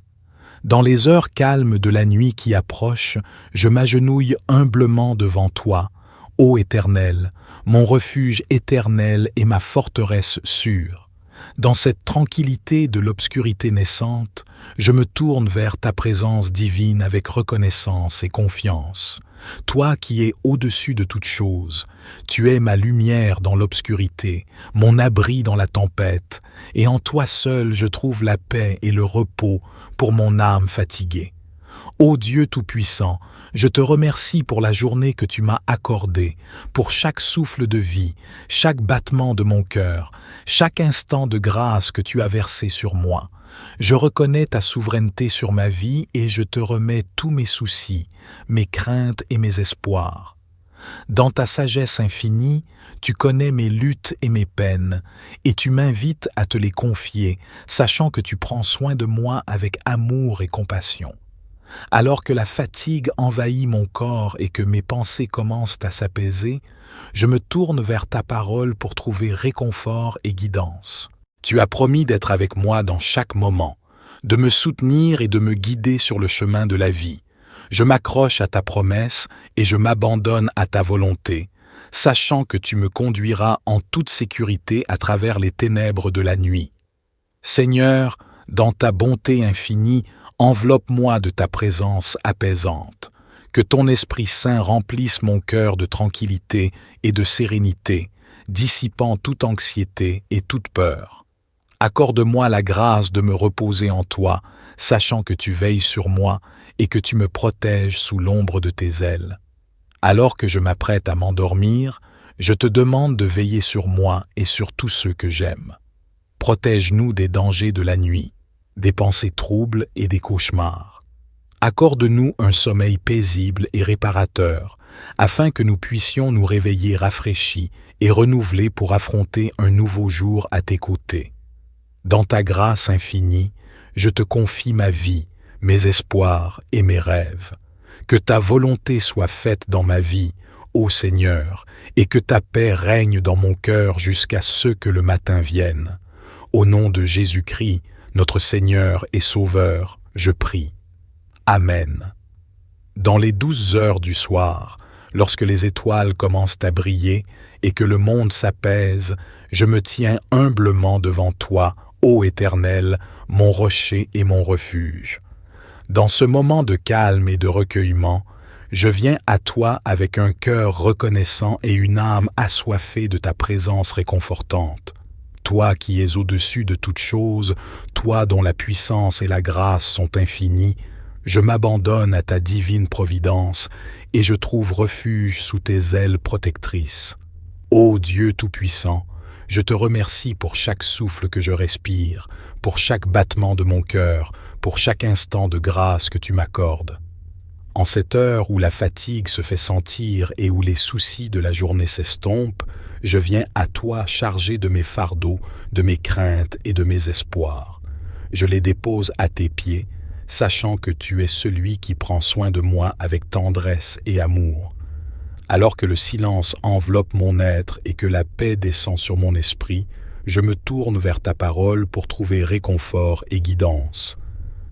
Dans les heures calmes de la nuit qui approche, je m'agenouille humblement devant toi, ô Éternel, mon refuge éternel et ma forteresse sûre. Dans cette tranquillité de l'obscurité naissante, je me tourne vers ta présence divine avec reconnaissance et confiance. Toi qui es au-dessus de toute chose, tu es ma lumière dans l'obscurité, mon abri dans la tempête, et en toi seul je trouve la paix et le repos pour mon âme fatiguée. Ô Dieu Tout-Puissant, je te remercie pour la journée que tu m'as accordée, pour chaque souffle de vie, chaque battement de mon cœur, chaque instant de grâce que tu as versé sur moi. Je reconnais ta souveraineté sur ma vie et je te remets tous mes soucis, mes craintes et mes espoirs. Dans ta sagesse infinie, tu connais mes luttes et mes peines, et tu m'invites à te les confier, sachant que tu prends soin de moi avec amour et compassion. Alors que la fatigue envahit mon corps et que mes pensées commencent à s'apaiser, je me tourne vers ta parole pour trouver réconfort et guidance. Tu as promis d'être avec moi dans chaque moment, de me soutenir et de me guider sur le chemin de la vie. Je m'accroche à ta promesse et je m'abandonne à ta volonté, sachant que tu me conduiras en toute sécurité à travers les ténèbres de la nuit. Seigneur, dans ta bonté infinie, enveloppe-moi de ta présence apaisante. Que ton Esprit Saint remplisse mon cœur de tranquillité et de sérénité, dissipant toute anxiété et toute peur. Accorde-moi la grâce de me reposer en toi, sachant que tu veilles sur moi et que tu me protèges sous l'ombre de tes ailes. Alors que je m'apprête à m'endormir, je te demande de veiller sur moi et sur tous ceux que j'aime. Protège-nous des dangers de la nuit, des pensées troubles et des cauchemars. Accorde-nous un sommeil paisible et réparateur, afin que nous puissions nous réveiller rafraîchis et renouvelé pour affronter un nouveau jour à tes côtés. Dans ta grâce infinie, je te confie ma vie, mes espoirs et mes rêves. Que ta volonté soit faite dans ma vie, ô Seigneur, et que ta paix règne dans mon cœur jusqu'à ce que le matin vienne. Au nom de Jésus-Christ, notre Seigneur et Sauveur, je prie. Amen. Dans les 12 heures du soir, lorsque les étoiles commencent à briller et que le monde s'apaise, je me tiens humblement devant toi, ô Éternel, mon rocher et mon refuge. Dans ce moment de calme et de recueillement, je viens à toi avec un cœur reconnaissant et une âme assoiffée de ta présence réconfortante. Toi qui es au-dessus de toutes choses, toi dont la puissance et la grâce sont infinies, je m'abandonne à ta divine providence et je trouve refuge sous tes ailes protectrices. Ô Dieu Tout-Puissant, je te remercie pour chaque souffle que je respire, pour chaque battement de mon cœur, pour chaque instant de grâce que tu m'accordes. En cette heure où la fatigue se fait sentir et où les soucis de la journée s'estompent, je viens à toi chargé de mes fardeaux, de mes craintes et de mes espoirs. Je les dépose à tes pieds, sachant que tu es celui qui prend soin de moi avec tendresse et amour. Alors que le silence enveloppe mon être et que la paix descend sur mon esprit, je me tourne vers ta parole pour trouver réconfort et guidance.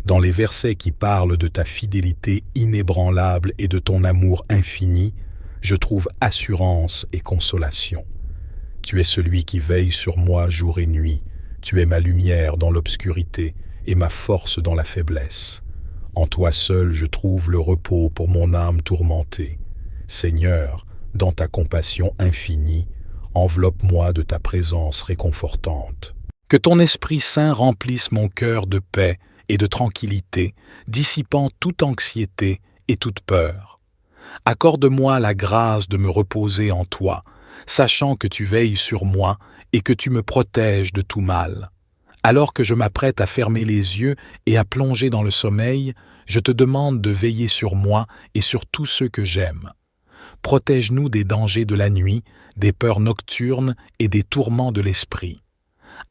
Dans les versets qui parlent de ta fidélité inébranlable et de ton amour infini, je trouve assurance et consolation. Tu es celui qui veille sur moi jour et nuit. Tu es ma lumière dans l'obscurité et ma force dans la faiblesse. En toi seul je trouve le repos pour mon âme tourmentée. Seigneur, dans ta compassion infinie, enveloppe-moi de ta présence réconfortante. Que ton Esprit Saint remplisse mon cœur de paix et de tranquillité, dissipant toute anxiété et toute peur. Accorde-moi la grâce de me reposer en toi, sachant que tu veilles sur moi et que tu me protèges de tout mal. Alors que je m'apprête à fermer les yeux et à plonger dans le sommeil, je te demande de veiller sur moi et sur tous ceux que j'aime. Protège-nous des dangers de la nuit, des peurs nocturnes et des tourments de l'esprit.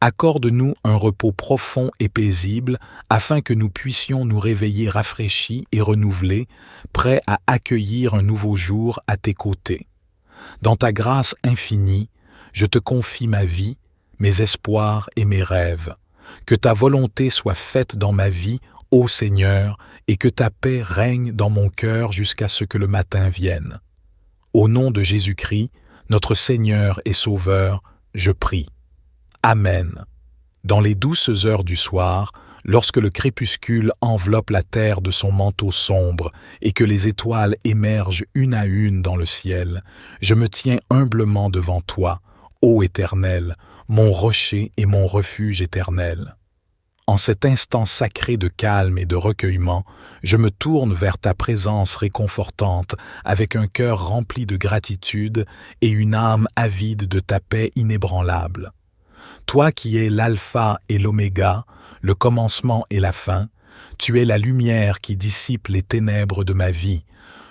Accorde-nous un repos profond et paisible afin que nous puissions nous réveiller rafraîchis et renouvelés, prêts à accueillir un nouveau jour à tes côtés. Dans ta grâce infinie, je te confie ma vie, mes espoirs et mes rêves. Que ta volonté soit faite dans ma vie, ô Seigneur, et que ta paix règne dans mon cœur jusqu'à ce que le matin vienne. Au nom de Jésus-Christ, notre Seigneur et Sauveur, je prie. Amen. Dans les douces heures du soir, lorsque le crépuscule enveloppe la terre de son manteau sombre et que les étoiles émergent une à une dans le ciel, je me tiens humblement devant toi, ô Éternel, mon rocher et mon refuge éternel. En cet instant sacré de calme et de recueillement, je me tourne vers ta présence réconfortante avec un cœur rempli de gratitude et une âme avide de ta paix inébranlable. Toi qui es l'alpha et l'oméga, le commencement et la fin, tu es la lumière qui dissipe les ténèbres de ma vie,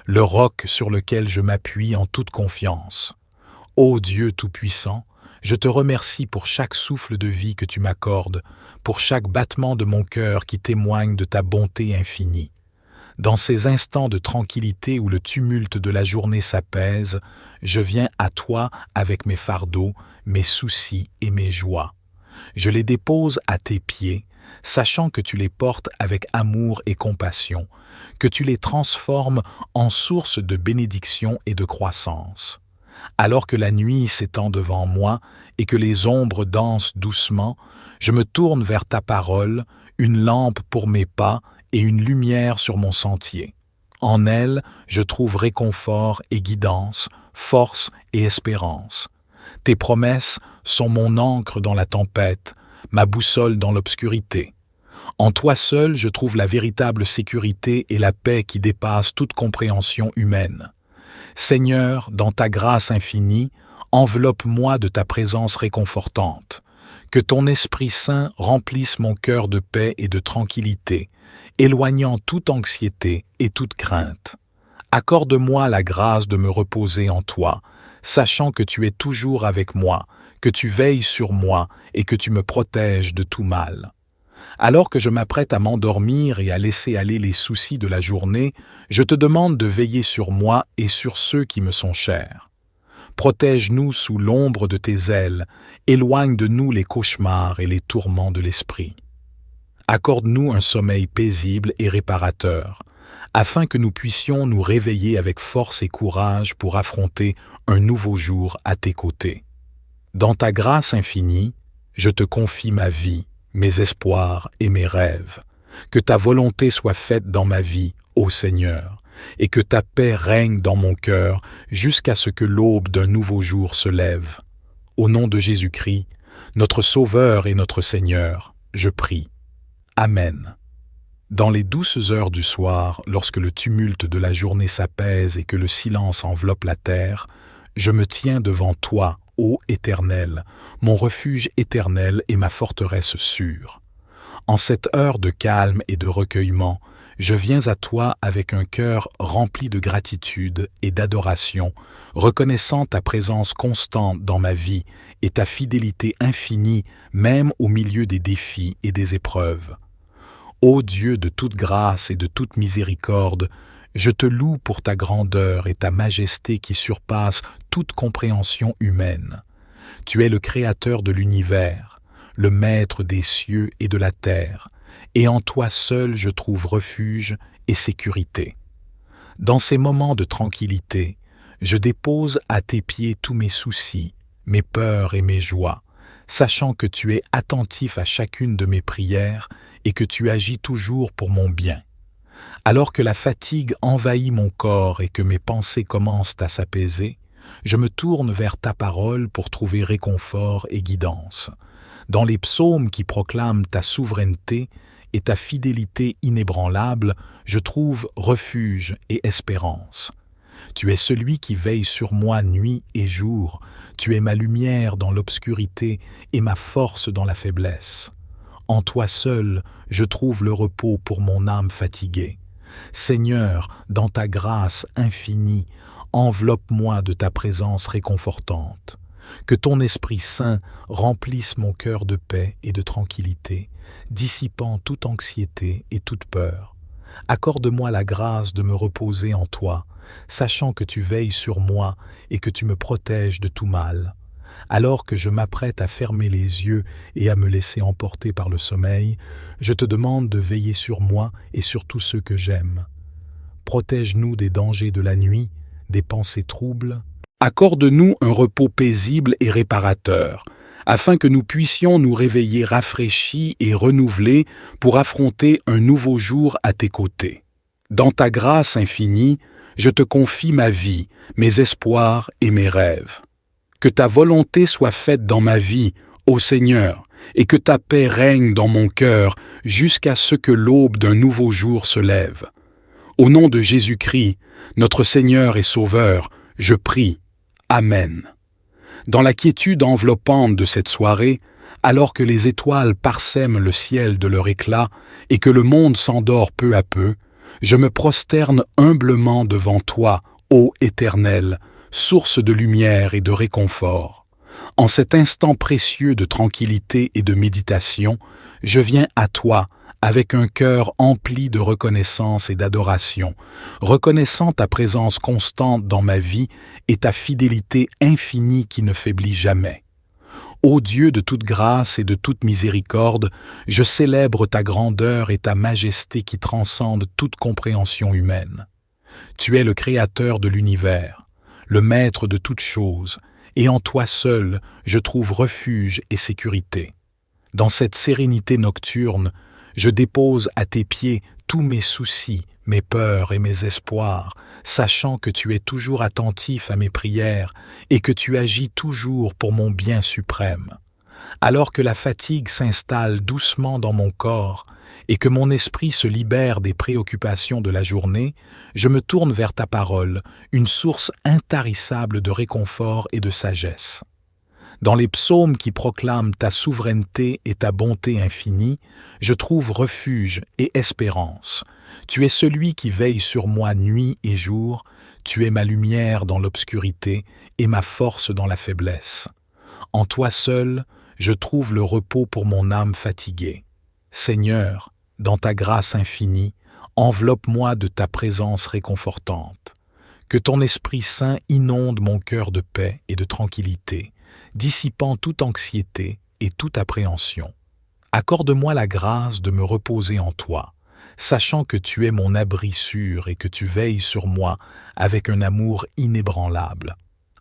le roc sur lequel je m'appuie en toute confiance. Ô Dieu Tout-Puissant, je te remercie pour chaque souffle de vie que tu m'accordes, pour chaque battement de mon cœur qui témoigne de ta bonté infinie. Dans ces instants de tranquillité où le tumulte de la journée s'apaise, je viens à toi avec mes fardeaux, mes soucis et mes joies. Je les dépose à tes pieds, sachant que tu les portes avec amour et compassion, que tu les transformes en source de bénédiction et de croissance. Alors que la nuit s'étend devant moi et que les ombres dansent doucement, je me tourne vers ta parole, une lampe pour mes pas et une lumière sur mon sentier. En elle, je trouve réconfort et guidance, force et espérance. Tes promesses sont mon ancre dans la tempête, ma boussole dans l'obscurité. En toi seul, je trouve la véritable sécurité et la paix qui dépassent toute compréhension humaine. Seigneur, dans ta grâce infinie, enveloppe-moi de ta présence réconfortante. Que ton Esprit Saint remplisse mon cœur de paix et de tranquillité, éloignant toute anxiété et toute crainte. Accorde-moi la grâce de me reposer en toi, sachant que tu es toujours avec moi, que tu veilles sur moi et que tu me protèges de tout mal. Alors que je m'apprête à m'endormir et à laisser aller les soucis de la journée, je te demande de veiller sur moi et sur ceux qui me sont chers. Protège-nous sous l'ombre de tes ailes, éloigne de nous les cauchemars et les tourments de l'esprit. Accorde-nous un sommeil paisible et réparateur, afin que nous puissions nous réveiller avec force et courage pour affronter un nouveau jour à tes côtés. Dans ta grâce infinie, je te confie ma vie, mes espoirs et mes rêves. Que ta volonté soit faite dans ma vie, ô Seigneur, et que ta paix règne dans mon cœur jusqu'à ce que l'aube d'un nouveau jour se lève. Au nom de Jésus-Christ, notre Sauveur et notre Seigneur, je prie. Amen. Dans les douces heures du soir, lorsque le tumulte de la journée s'apaise et que le silence enveloppe la terre, je me tiens devant toi, ô Éternel, mon refuge éternel et ma forteresse sûre. En cette heure de calme et de recueillement, je viens à toi avec un cœur rempli de gratitude et d'adoration, reconnaissant ta présence constante dans ma vie et ta fidélité infinie même au milieu des défis et des épreuves. Ô Dieu de toute grâce et de toute miséricorde, je te loue pour ta grandeur et ta majesté qui surpassent toute compréhension humaine. Tu es le Créateur de l'univers, le Maître des cieux et de la terre, et en toi seul je trouve refuge et sécurité. Dans ces moments de tranquillité, je dépose à tes pieds tous mes soucis, mes peurs et mes joies, sachant que tu es attentif à chacune de mes prières et que tu agis toujours pour mon bien. Alors que la fatigue envahit mon corps et que mes pensées commencent à s'apaiser, je me tourne vers ta parole pour trouver réconfort et guidance. Dans les psaumes qui proclament ta souveraineté et ta fidélité inébranlable, je trouve refuge et espérance. Tu es celui qui veille sur moi nuit et jour, tu es ma lumière dans l'obscurité et ma force dans la faiblesse. En toi seul, je trouve le repos pour mon âme fatiguée. Seigneur, dans ta grâce infinie, enveloppe-moi de ta présence réconfortante. Que ton Esprit Saint remplisse mon cœur de paix et de tranquillité, dissipant toute anxiété et toute peur. Accorde-moi la grâce de me reposer en toi, sachant que tu veilles sur moi et que tu me protèges de tout mal. Alors que je m'apprête à fermer les yeux et à me laisser emporter par le sommeil, je te demande de veiller sur moi et sur tous ceux que j'aime. Protège-nous des dangers de la nuit, des pensées troubles. Accorde-nous un repos paisible et réparateur, afin que nous puissions nous réveiller rafraîchis et renouvelés pour affronter un nouveau jour à tes côtés. Dans ta grâce infinie, je te confie ma vie, mes espoirs et mes rêves. Que ta volonté soit faite dans ma vie, ô Seigneur, et que ta paix règne dans mon cœur jusqu'à ce que l'aube d'un nouveau jour se lève. Au nom de Jésus-Christ, notre Seigneur et Sauveur, je prie. Amen. Dans la quiétude enveloppante de cette soirée, alors que les étoiles parsèment le ciel de leur éclat et que le monde s'endort peu à peu, je me prosterne humblement devant toi, ô Éternel, source de lumière et de réconfort. En cet instant précieux de tranquillité et de méditation, je viens à toi avec un cœur empli de reconnaissance et d'adoration, reconnaissant ta présence constante dans ma vie et ta fidélité infinie qui ne faiblit jamais. Ô Dieu de toute grâce et de toute miséricorde, je célèbre ta grandeur et ta majesté qui transcendent toute compréhension humaine. Tu es le Créateur de l'univers, le Maître de toutes choses, et en toi seul je trouve refuge et sécurité. Dans cette sérénité nocturne, je dépose à tes pieds tous mes soucis, mes peurs et mes espoirs, sachant que tu es toujours attentif à mes prières et que tu agis toujours pour mon bien suprême. Alors que la fatigue s'installe doucement dans mon corps et que mon esprit se libère des préoccupations de la journée, je me tourne vers ta parole, une source intarissable de réconfort et de sagesse. Dans les psaumes qui proclament ta souveraineté et ta bonté infinie, je trouve refuge et espérance. Tu es celui qui veille sur moi nuit et jour, Tu es ma lumière dans l'obscurité et ma force dans la faiblesse. En toi seul, je trouve le repos pour mon âme fatiguée. Seigneur, dans ta grâce infinie, enveloppe-moi de ta présence réconfortante. Que ton Esprit Saint inonde mon cœur de paix et de tranquillité, dissipant toute anxiété et toute appréhension. Accorde-moi la grâce de me reposer en toi, sachant que tu es mon abri sûr et que tu veilles sur moi avec un amour inébranlable.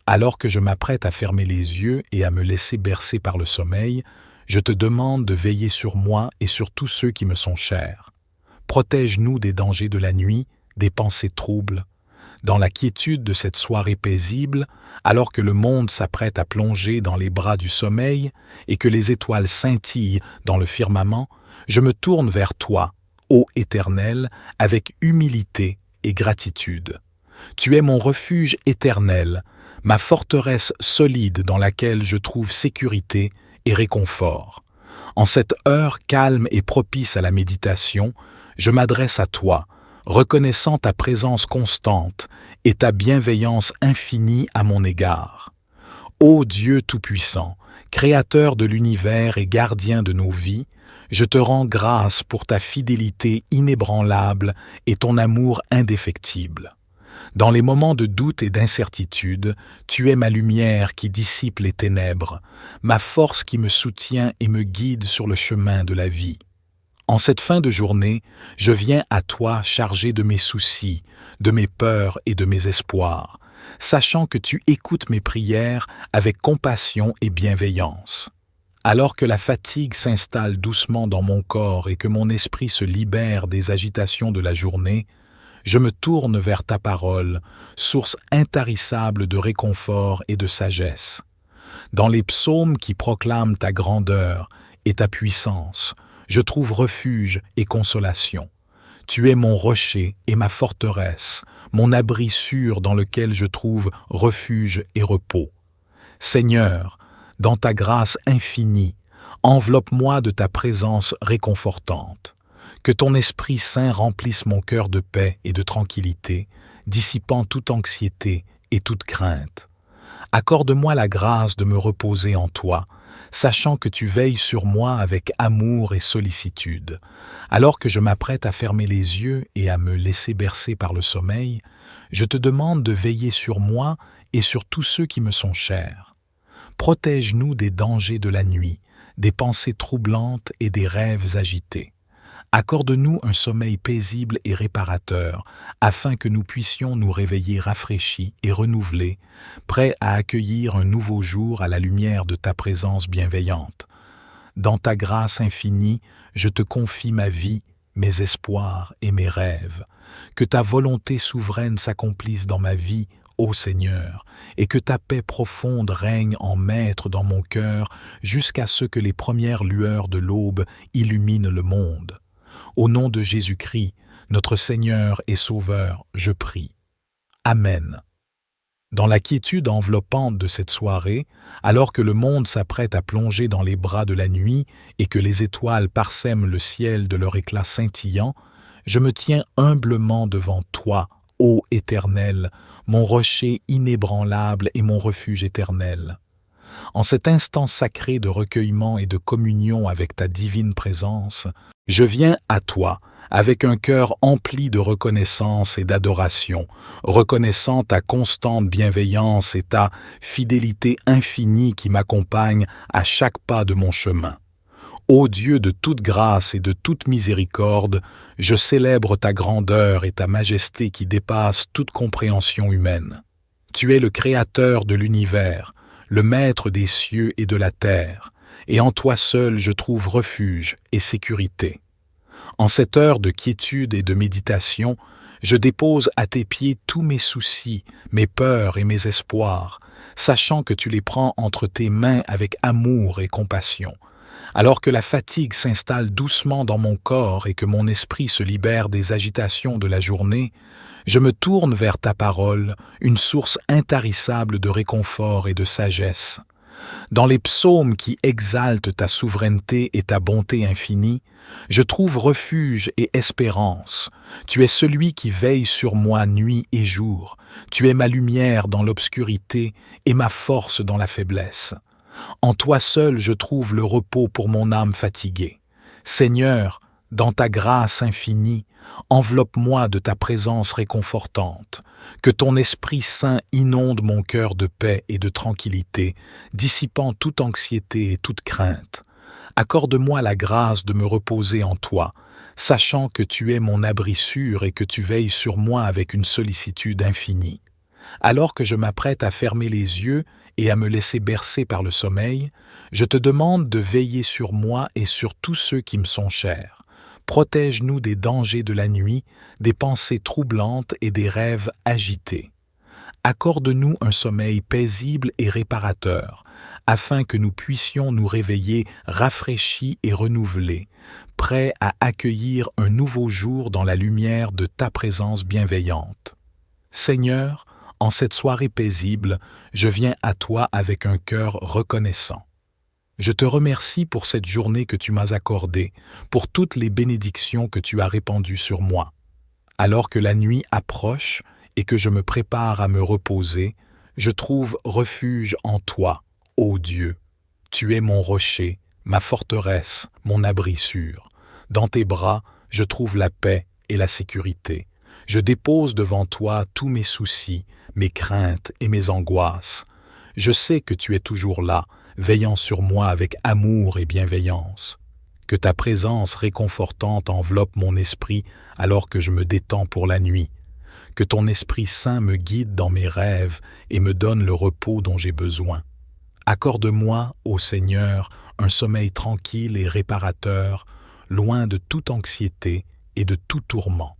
Alors que je m'apprête à fermer les yeux et à me laisser bercer par le sommeil, je te demande de veiller sur moi et sur tous ceux qui me sont chers. Protège-nous des dangers de la nuit, des pensées troubles. Dans la quiétude de cette soirée paisible, alors que le monde s'apprête à plonger dans les bras du sommeil et que les étoiles scintillent dans le firmament, je me tourne vers toi, ô Éternel, avec humilité et gratitude. Tu es mon refuge éternel, ma forteresse solide dans laquelle je trouve sécurité et réconfort. En cette heure calme et propice à la méditation, je m'adresse à toi, reconnaissant ta présence constante et ta bienveillance infinie à mon égard. Ô Dieu Tout-Puissant, Créateur de l'univers et gardien de nos vies, je te rends grâce pour ta fidélité inébranlable et ton amour indéfectible. Dans les moments de doute et d'incertitude, tu es ma lumière qui dissipe les ténèbres, ma force qui me soutient et me guide sur le chemin de la vie. En cette fin de journée, je viens à toi chargé de mes soucis, de mes peurs et de mes espoirs, sachant que tu écoutes mes prières avec compassion et bienveillance. Alors que la fatigue s'installe doucement dans mon corps et que mon esprit se libère des agitations de la journée, je me tourne vers ta parole, source intarissable de réconfort et de sagesse. Dans les psaumes qui proclament ta grandeur et ta puissance, je trouve refuge et consolation. Tu es mon rocher et ma forteresse, mon abri sûr dans lequel je trouve refuge et repos. Seigneur, dans ta grâce infinie, enveloppe-moi de ta présence réconfortante. Que ton Esprit Saint remplisse mon cœur de paix et de tranquillité, dissipant toute anxiété et toute crainte. Accorde-moi la grâce de me reposer en toi, sachant que tu veilles sur moi avec amour et sollicitude. Alors que je m'apprête à fermer les yeux et à me laisser bercer par le sommeil, je te demande de veiller sur moi et sur tous ceux qui me sont chers. Protège-nous des dangers de la nuit, des pensées troublantes et des rêves agités. Accorde-nous un sommeil paisible et réparateur, afin que nous puissions nous réveiller rafraîchis et renouvelés, prêts à accueillir un nouveau jour à la lumière de ta présence bienveillante. Dans ta grâce infinie, je te confie ma vie, mes espoirs et mes rêves. Que ta volonté souveraine s'accomplisse dans ma vie, ô Seigneur, et que ta paix profonde règne en maître dans mon cœur jusqu'à ce que les premières lueurs de l'aube illuminent le monde. Au nom de Jésus-Christ, notre Seigneur et Sauveur, je prie. Amen. Dans la quiétude enveloppante de cette soirée, alors que le monde s'apprête à plonger dans les bras de la nuit et que les étoiles parsèment le ciel de leur éclat scintillant, je me tiens humblement devant toi, ô Éternel, mon rocher inébranlable et mon refuge éternel. En cet instant sacré de recueillement et de communion avec ta divine présence, je viens à toi avec un cœur empli de reconnaissance et d'adoration, reconnaissant ta constante bienveillance et ta fidélité infinie qui m'accompagne à chaque pas de mon chemin. Ô Dieu de toute grâce et de toute miséricorde, je célèbre ta grandeur et ta majesté qui dépassent toute compréhension humaine. Tu es le Créateur de l'univers, le Maître des cieux et de la terre, et en toi seul je trouve refuge et sécurité. En cette heure de quiétude et de méditation, je dépose à tes pieds tous mes soucis, mes peurs et mes espoirs, sachant que tu les prends entre tes mains avec amour et compassion. Alors que la fatigue s'installe doucement dans mon corps et que mon esprit se libère des agitations de la journée, je me tourne vers ta parole, une source intarissable de réconfort et de sagesse. Dans les psaumes qui exaltent ta souveraineté et ta bonté infinie, je trouve refuge et espérance. Tu es celui qui veille sur moi nuit et jour. Tu es ma lumière dans l'obscurité et ma force dans la faiblesse. En toi seul je trouve le repos pour mon âme fatiguée. Seigneur, dans ta grâce infinie, enveloppe-moi de ta présence réconfortante. Que ton Esprit Saint inonde mon cœur de paix et de tranquillité, dissipant toute anxiété et toute crainte. Accorde-moi la grâce de me reposer en toi, sachant que tu es mon abri sûr et que tu veilles sur moi avec une sollicitude infinie. Alors que je m'apprête à fermer les yeux et à me laisser bercer par le sommeil, je te demande de veiller sur moi et sur tous ceux qui me sont chers. Protège-nous des dangers de la nuit, des pensées troublantes et des rêves agités. Accorde-nous un sommeil paisible et réparateur, afin que nous puissions nous réveiller rafraîchis et renouvelés, prêts à accueillir un nouveau jour dans la lumière de ta présence bienveillante. Seigneur, en cette soirée paisible, je viens à toi avec un cœur reconnaissant. Je te remercie pour cette journée que tu m'as accordée, pour toutes les bénédictions que tu as répandues sur moi. Alors que la nuit approche et que je me prépare à me reposer, je trouve refuge en toi, ô Dieu. Tu es mon rocher, ma forteresse, mon abri sûr. Dans tes bras, je trouve la paix et la sécurité. Je dépose devant toi tous mes soucis, mes craintes et mes angoisses. Je sais que tu es toujours là, veillant sur moi avec amour et bienveillance. Que ta présence réconfortante enveloppe mon esprit alors que je me détends pour la nuit. Que ton Esprit Saint me guide dans mes rêves et me donne le repos dont j'ai besoin. Accorde-moi, ô Seigneur, un sommeil tranquille et réparateur, loin de toute anxiété et de tout tourment.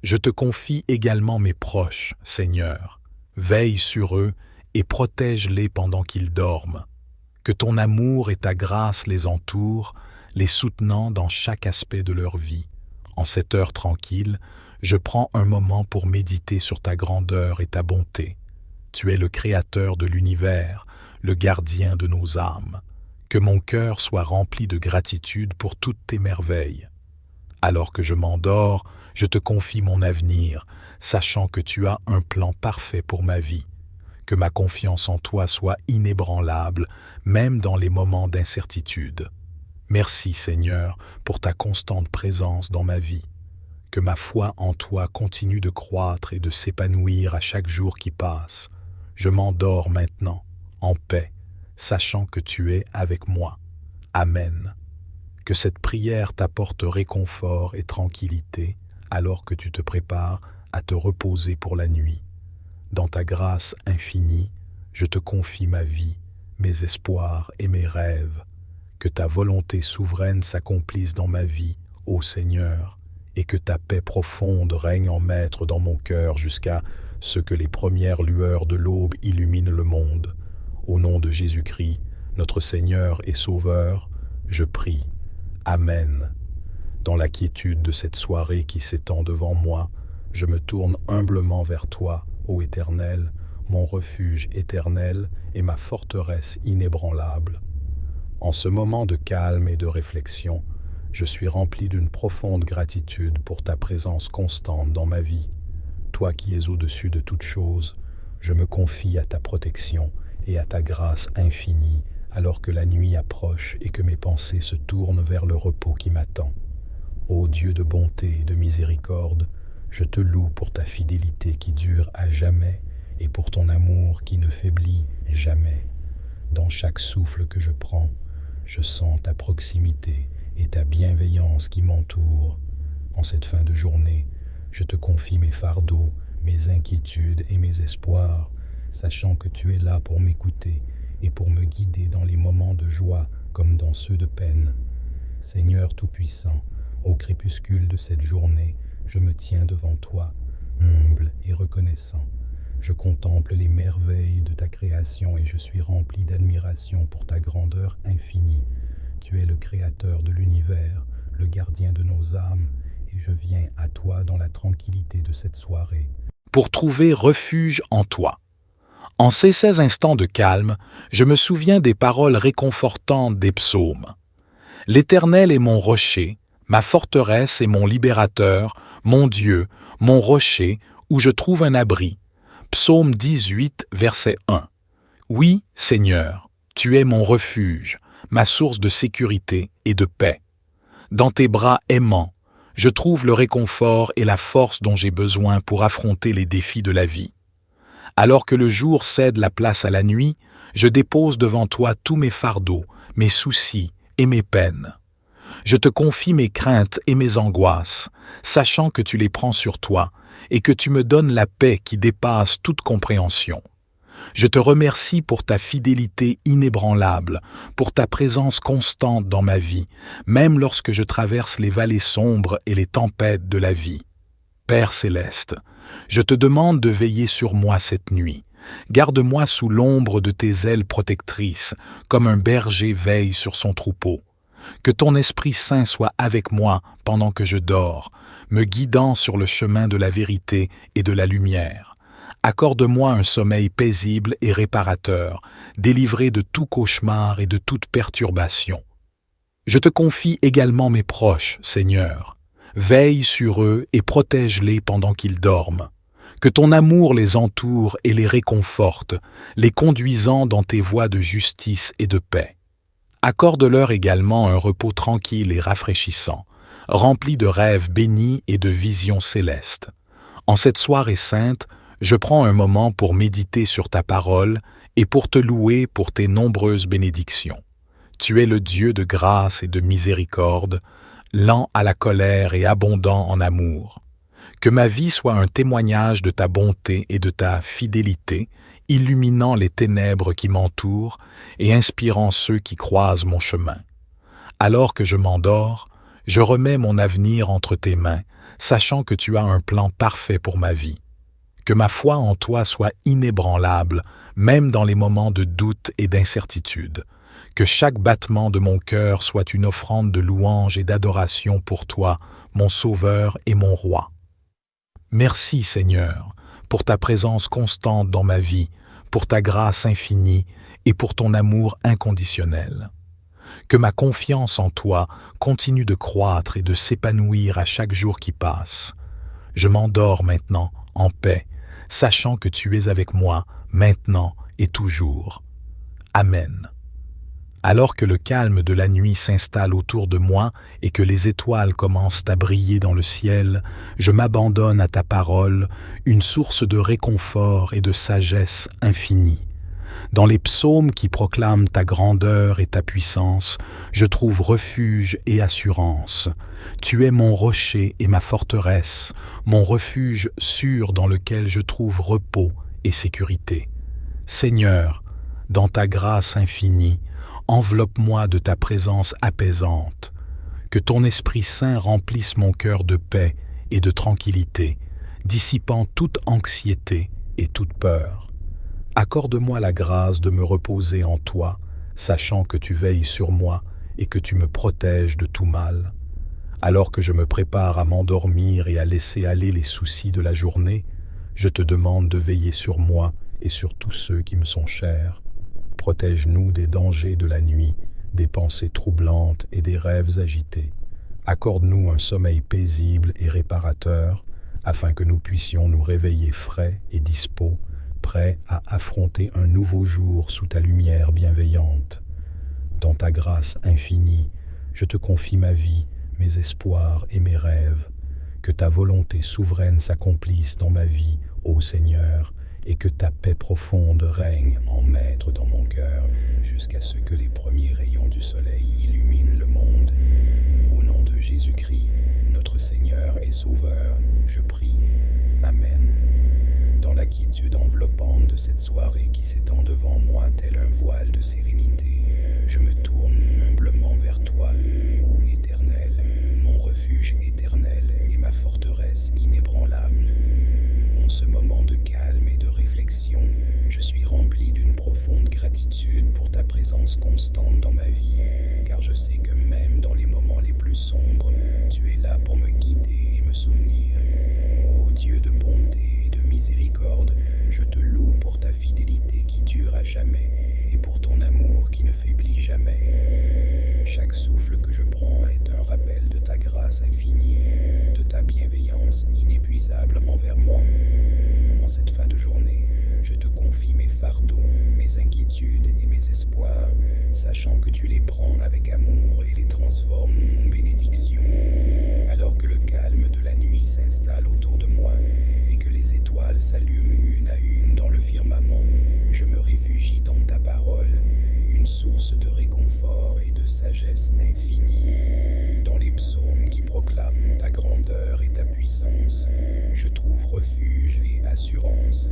Je te confie également mes proches, Seigneur. Veille sur eux et protège-les pendant qu'ils dorment. Que ton amour et ta grâce les entourent, les soutenant dans chaque aspect de leur vie. En cette heure tranquille, je prends un moment pour méditer sur ta grandeur et ta bonté. Tu es le Créateur de l'univers, le gardien de nos âmes. Que mon cœur soit rempli de gratitude pour toutes tes merveilles. Alors que je m'endors, je te confie mon avenir, sachant que tu as un plan parfait pour ma vie. Que ma confiance en toi soit inébranlable, même dans les moments d'incertitude. Merci, Seigneur, pour ta constante présence dans ma vie. Que ma foi en toi continue de croître et de s'épanouir à chaque jour qui passe. Je m'endors maintenant, en paix, sachant que tu es avec moi. Amen. Que cette prière t'apporte réconfort et tranquillité alors que tu te prépares à te reposer pour la nuit. Dans ta grâce infinie, je te confie ma vie, mes espoirs et mes rêves. Que ta volonté souveraine s'accomplisse dans ma vie, ô Seigneur, et que ta paix profonde règne en maître dans mon cœur jusqu'à ce que les premières lueurs de l'aube illuminent le monde. Au nom de Jésus-Christ, notre Seigneur et Sauveur, je prie. Amen. Dans la quiétude de cette soirée qui s'étend devant moi, je me tourne humblement vers toi, ô Éternel, mon refuge éternel et ma forteresse inébranlable. En ce moment de calme et de réflexion, je suis rempli d'une profonde gratitude pour ta présence constante dans ma vie. Toi qui es au-dessus de toutes choses, je me confie à ta protection et à ta grâce infinie alors que la nuit approche et que mes pensées se tournent vers le repos qui m'attend. Ô Dieu de bonté et de miséricorde, je te loue pour ta fidélité qui dure à jamais et pour ton amour qui ne faiblit jamais. Dans chaque souffle que je prends, je sens ta proximité et ta bienveillance qui m'entoure. En cette fin de journée, je te confie mes fardeaux, mes inquiétudes et mes espoirs, sachant que tu es là pour m'écouter et pour me guider dans les moments de joie comme dans ceux de peine. Seigneur Tout-Puissant, au crépuscule de cette journée, je me tiens devant toi, humble et reconnaissant. Je contemple les merveilles de ta création et je suis rempli d'admiration pour ta grandeur infinie. Tu es le Créateur de l'univers, le gardien de nos âmes, et je viens à toi dans la tranquillité de cette soirée. Pour trouver refuge en toi. En ces instants de calme, je me souviens des paroles réconfortantes des psaumes. L'Éternel est mon rocher, ma forteresse et mon libérateur, mon Dieu, mon rocher, où je trouve un abri. Psaume 18, verset 1. Oui, Seigneur, tu es mon refuge, ma source de sécurité et de paix. Dans tes bras aimants, je trouve le réconfort et la force dont j'ai besoin pour affronter les défis de la vie. Alors que le jour cède la place à la nuit, je dépose devant toi tous mes fardeaux, mes soucis et mes peines. Je te confie mes craintes et mes angoisses, sachant que tu les prends sur toi et que tu me donnes la paix qui dépasse toute compréhension. Je te remercie pour ta fidélité inébranlable, pour ta présence constante dans ma vie, même lorsque je traverse les vallées sombres et les tempêtes de la vie. Père céleste, je te demande de veiller sur moi cette nuit. Garde-moi sous l'ombre de tes ailes protectrices, comme un berger veille sur son troupeau. Que ton Esprit Saint soit avec moi pendant que je dors, me guidant sur le chemin de la vérité et de la lumière. Accorde-moi un sommeil paisible et réparateur, délivré de tout cauchemar et de toute perturbation. Je te confie également mes proches, Seigneur. Veille sur eux et protège-les pendant qu'ils dorment. Que ton amour les entoure et les réconforte, les conduisant dans tes voies de justice et de paix. Accorde-leur également un repos tranquille et rafraîchissant, rempli de rêves bénis et de visions célestes. En cette soirée sainte, je prends un moment pour méditer sur ta parole et pour te louer pour tes nombreuses bénédictions. Tu es le Dieu de grâce et de miséricorde, lent à la colère et abondant en amour. Que ma vie soit un témoignage de ta bonté et de ta fidélité, illuminant les ténèbres qui m'entourent et inspirant ceux qui croisent mon chemin. Alors que je m'endors, je remets mon avenir entre tes mains, sachant que tu as un plan parfait pour ma vie. Que ma foi en toi soit inébranlable, même dans les moments de doute et d'incertitude. Que chaque battement de mon cœur soit une offrande de louange et d'adoration pour toi, mon Sauveur et mon Roi. Merci, Seigneur, pour ta présence constante dans ma vie, pour ta grâce infinie et pour ton amour inconditionnel. Que ma confiance en toi continue de croître et de s'épanouir à chaque jour qui passe. Je m'endors maintenant en paix, sachant que tu es avec moi maintenant et toujours. Amen. Alors que le calme de la nuit s'installe autour de moi et que les étoiles commencent à briller dans le ciel, je m'abandonne à ta parole, une source de réconfort et de sagesse infinie. Dans les psaumes qui proclament ta grandeur et ta puissance, je trouve refuge et assurance. Tu es mon rocher et ma forteresse, mon refuge sûr dans lequel je trouve repos et sécurité. Seigneur, dans ta grâce infinie, enveloppe-moi de ta présence apaisante. Que ton Esprit Saint remplisse mon cœur de paix et de tranquillité, dissipant toute anxiété et toute peur. Accorde-moi la grâce de me reposer en toi, sachant que tu veilles sur moi et que tu me protèges de tout mal. Alors que je me prépare à m'endormir et à laisser aller les soucis de la journée, je te demande de veiller sur moi et sur tous ceux qui me sont chers. Protège-nous des dangers de la nuit, des pensées troublantes et des rêves agités. Accorde-nous un sommeil paisible et réparateur, afin que nous puissions nous réveiller frais et dispos, prêts à affronter un nouveau jour sous ta lumière bienveillante. Dans ta grâce infinie, je te confie ma vie, mes espoirs et mes rêves. Que ta volonté souveraine s'accomplisse dans ma vie, ô Seigneur, et que ta paix profonde règne en maître dans mon cœur, jusqu'à ce que les premiers rayons du soleil illuminent le monde. Au nom de Jésus-Christ, notre Seigneur et Sauveur, je prie. Amen. Dans la quiétude enveloppante de cette soirée qui s'étend devant moi tel un voile de sérénité, je me tourne humblement vers toi, ô Éternel, mon refuge éternel et ma forteresse inébranlable. En ce moment de calme et de réflexion, je suis rempli d'une profonde gratitude pour ta présence constante dans ma vie, car je sais que même dans les moments les plus sombres, tu es là pour me guider et me soutenir. Ô Dieu de bonté et de miséricorde, je te loue pour ta fidélité jamais, et pour ton amour qui ne faiblit jamais. Chaque souffle que je prends est un rappel de ta grâce infinie, de ta bienveillance inépuisable envers moi. En cette fin de journée, je te confie mes fardeaux, mes inquiétudes et mes espoirs, sachant que tu les prends avec amour et les transformes en bénédiction. Alors que le calme de la nuit s'installe autour de moi et que les étoiles s'allument une à une dans le firmament, je me réfugie dans ta parole, une source de réconfort et de sagesse infinie. Dans les psaumes qui proclament ta grandeur et ta puissance, je trouve refuge et assurance.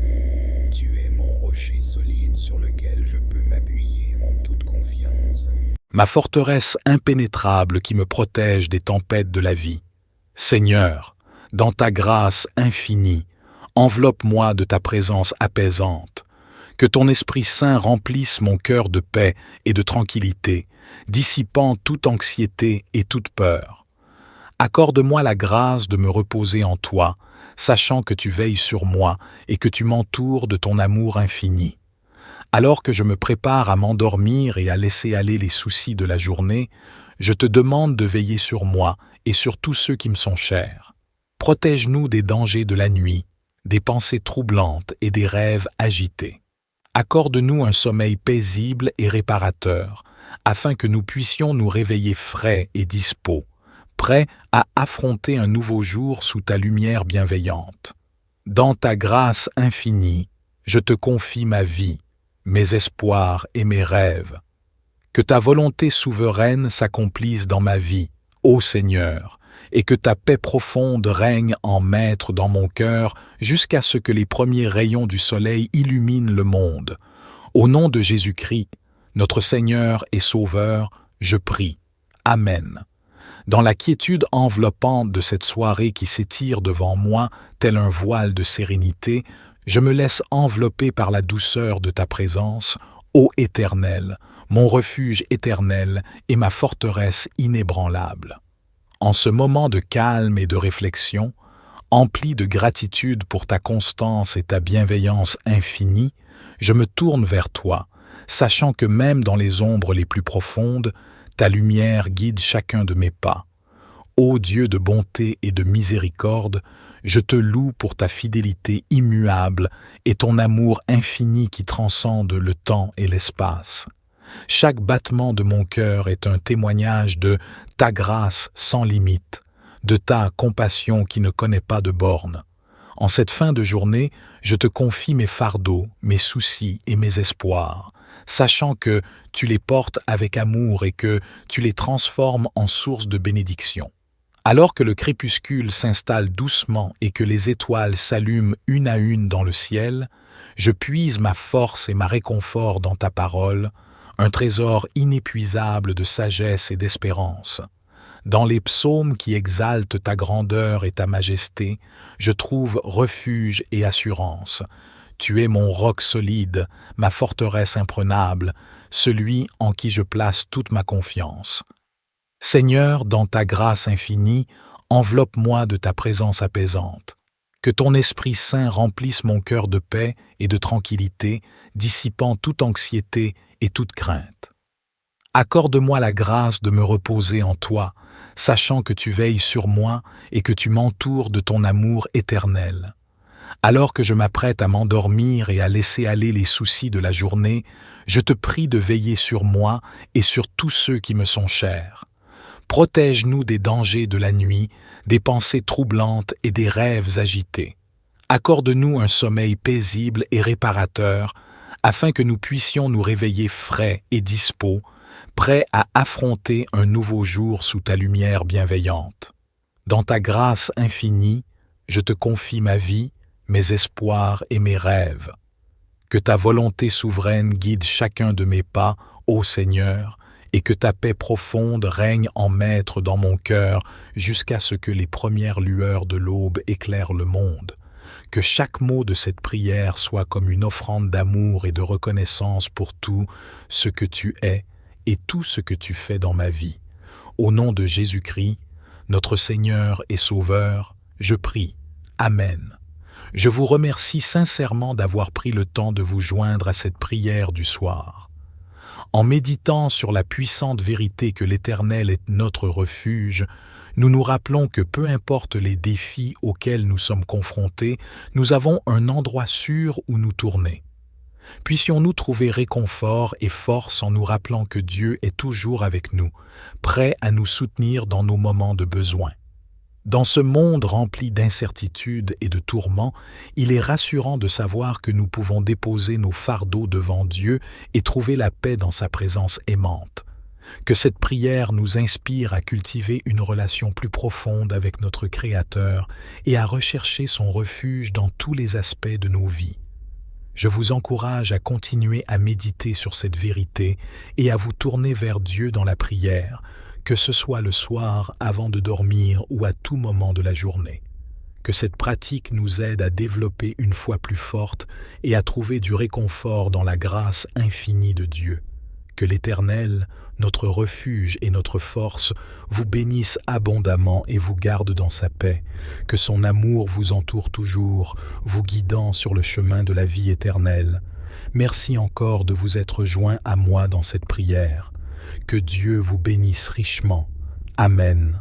Tu es mon rocher solide sur lequel je peux m'appuyer en toute confiance. Ma forteresse impénétrable qui me protège des tempêtes de la vie. Seigneur, dans ta grâce infinie, enveloppe-moi de ta présence apaisante. Que ton Esprit Saint remplisse mon cœur de paix et de tranquillité, dissipant toute anxiété et toute peur. Accorde-moi la grâce de me reposer en toi, sachant que tu veilles sur moi et que tu m'entoures de ton amour infini. Alors que je me prépare à m'endormir et à laisser aller les soucis de la journée, je te demande de veiller sur moi et sur tous ceux qui me sont chers. Protège-nous des dangers de la nuit, des pensées troublantes et des rêves agités. Accorde-nous un sommeil paisible et réparateur, afin que nous puissions nous réveiller frais et dispos, prêts à affronter un nouveau jour sous ta lumière bienveillante. Dans ta grâce infinie, je te confie ma vie, mes espoirs et mes rêves. Que ta volonté souveraine s'accomplisse dans ma vie, ô Seigneur, et que ta paix profonde règne en maître dans mon cœur jusqu'à ce que les premiers rayons du soleil illuminent le monde. Au nom de Jésus-Christ, notre Seigneur et Sauveur, je prie. Amen. Dans la quiétude enveloppante de cette soirée qui s'étire devant moi, tel un voile de sérénité, je me laisse envelopper par la douceur de ta présence, ô Éternel, mon refuge éternel et ma forteresse inébranlable. En ce moment de calme et de réflexion, empli de gratitude pour ta constance et ta bienveillance infinie, je me tourne vers toi, sachant que même dans les ombres les plus profondes, ta lumière guide chacun de mes pas. Ô Dieu de bonté et de miséricorde, je te loue pour ta fidélité immuable et ton amour infini qui transcende le temps et l'espace. Chaque battement de mon cœur est un témoignage de ta grâce sans limite, de ta compassion qui ne connaît pas de bornes. En cette fin de journée, je te confie mes fardeaux, mes soucis et mes espoirs, sachant que tu les portes avec amour et que tu les transformes en source de bénédiction. Alors que le crépuscule s'installe doucement et que les étoiles s'allument une à une dans le ciel, je puise ma force et ma réconfort dans ta parole, un trésor inépuisable de sagesse et d'espérance. Dans les psaumes qui exaltent ta grandeur et ta majesté, je trouve refuge et assurance. Tu es mon roc solide, ma forteresse imprenable, celui en qui je place toute ma confiance. Seigneur, dans ta grâce infinie, enveloppe-moi de ta présence apaisante. Que ton Esprit Saint remplisse mon cœur de paix et de tranquillité, dissipant toute anxiété et toute crainte. Accorde-moi la grâce de me reposer en toi, sachant que tu veilles sur moi et que tu m'entoures de ton amour éternel. Alors que je m'apprête à m'endormir et à laisser aller les soucis de la journée, je te prie de veiller sur moi et sur tous ceux qui me sont chers. Protège-nous des dangers de la nuit, des pensées troublantes et des rêves agités. Accorde-nous un sommeil paisible et réparateur, afin que nous puissions nous réveiller frais et dispos, prêts à affronter un nouveau jour sous ta lumière bienveillante. Dans ta grâce infinie, je te confie ma vie, mes espoirs et mes rêves. Que ta volonté souveraine guide chacun de mes pas, ô Seigneur, et que ta paix profonde règne en maître dans mon cœur jusqu'à ce que les premières lueurs de l'aube éclairent le monde. Que chaque mot de cette prière soit comme une offrande d'amour et de reconnaissance pour tout ce que tu es et tout ce que tu fais dans ma vie. Au nom de Jésus-Christ, notre Seigneur et Sauveur, je prie. Amen. Je vous remercie sincèrement d'avoir pris le temps de vous joindre à cette prière du soir. En méditant sur la puissante vérité que l'Éternel est notre refuge, nous nous rappelons que peu importe les défis auxquels nous sommes confrontés, nous avons un endroit sûr où nous tourner. Puissions-nous trouver réconfort et force en nous rappelant que Dieu est toujours avec nous, prêt à nous soutenir dans nos moments de besoin. Dans ce monde rempli d'incertitudes et de tourments, il est rassurant de savoir que nous pouvons déposer nos fardeaux devant Dieu et trouver la paix dans sa présence aimante. Que cette prière nous inspire à cultiver une relation plus profonde avec notre Créateur et à rechercher son refuge dans tous les aspects de nos vies. Je vous encourage à continuer à méditer sur cette vérité et à vous tourner vers Dieu dans la prière, que ce soit le soir avant de dormir ou à tout moment de la journée. Que cette pratique nous aide à développer une foi plus forte et à trouver du réconfort dans la grâce infinie de Dieu. Que l'Éternel, notre refuge et notre force, vous bénisse abondamment et vous garde dans sa paix. Que son amour vous entoure toujours, vous guidant sur le chemin de la vie éternelle. Merci encore de vous être joints à moi dans cette prière. Que Dieu vous bénisse richement. Amen.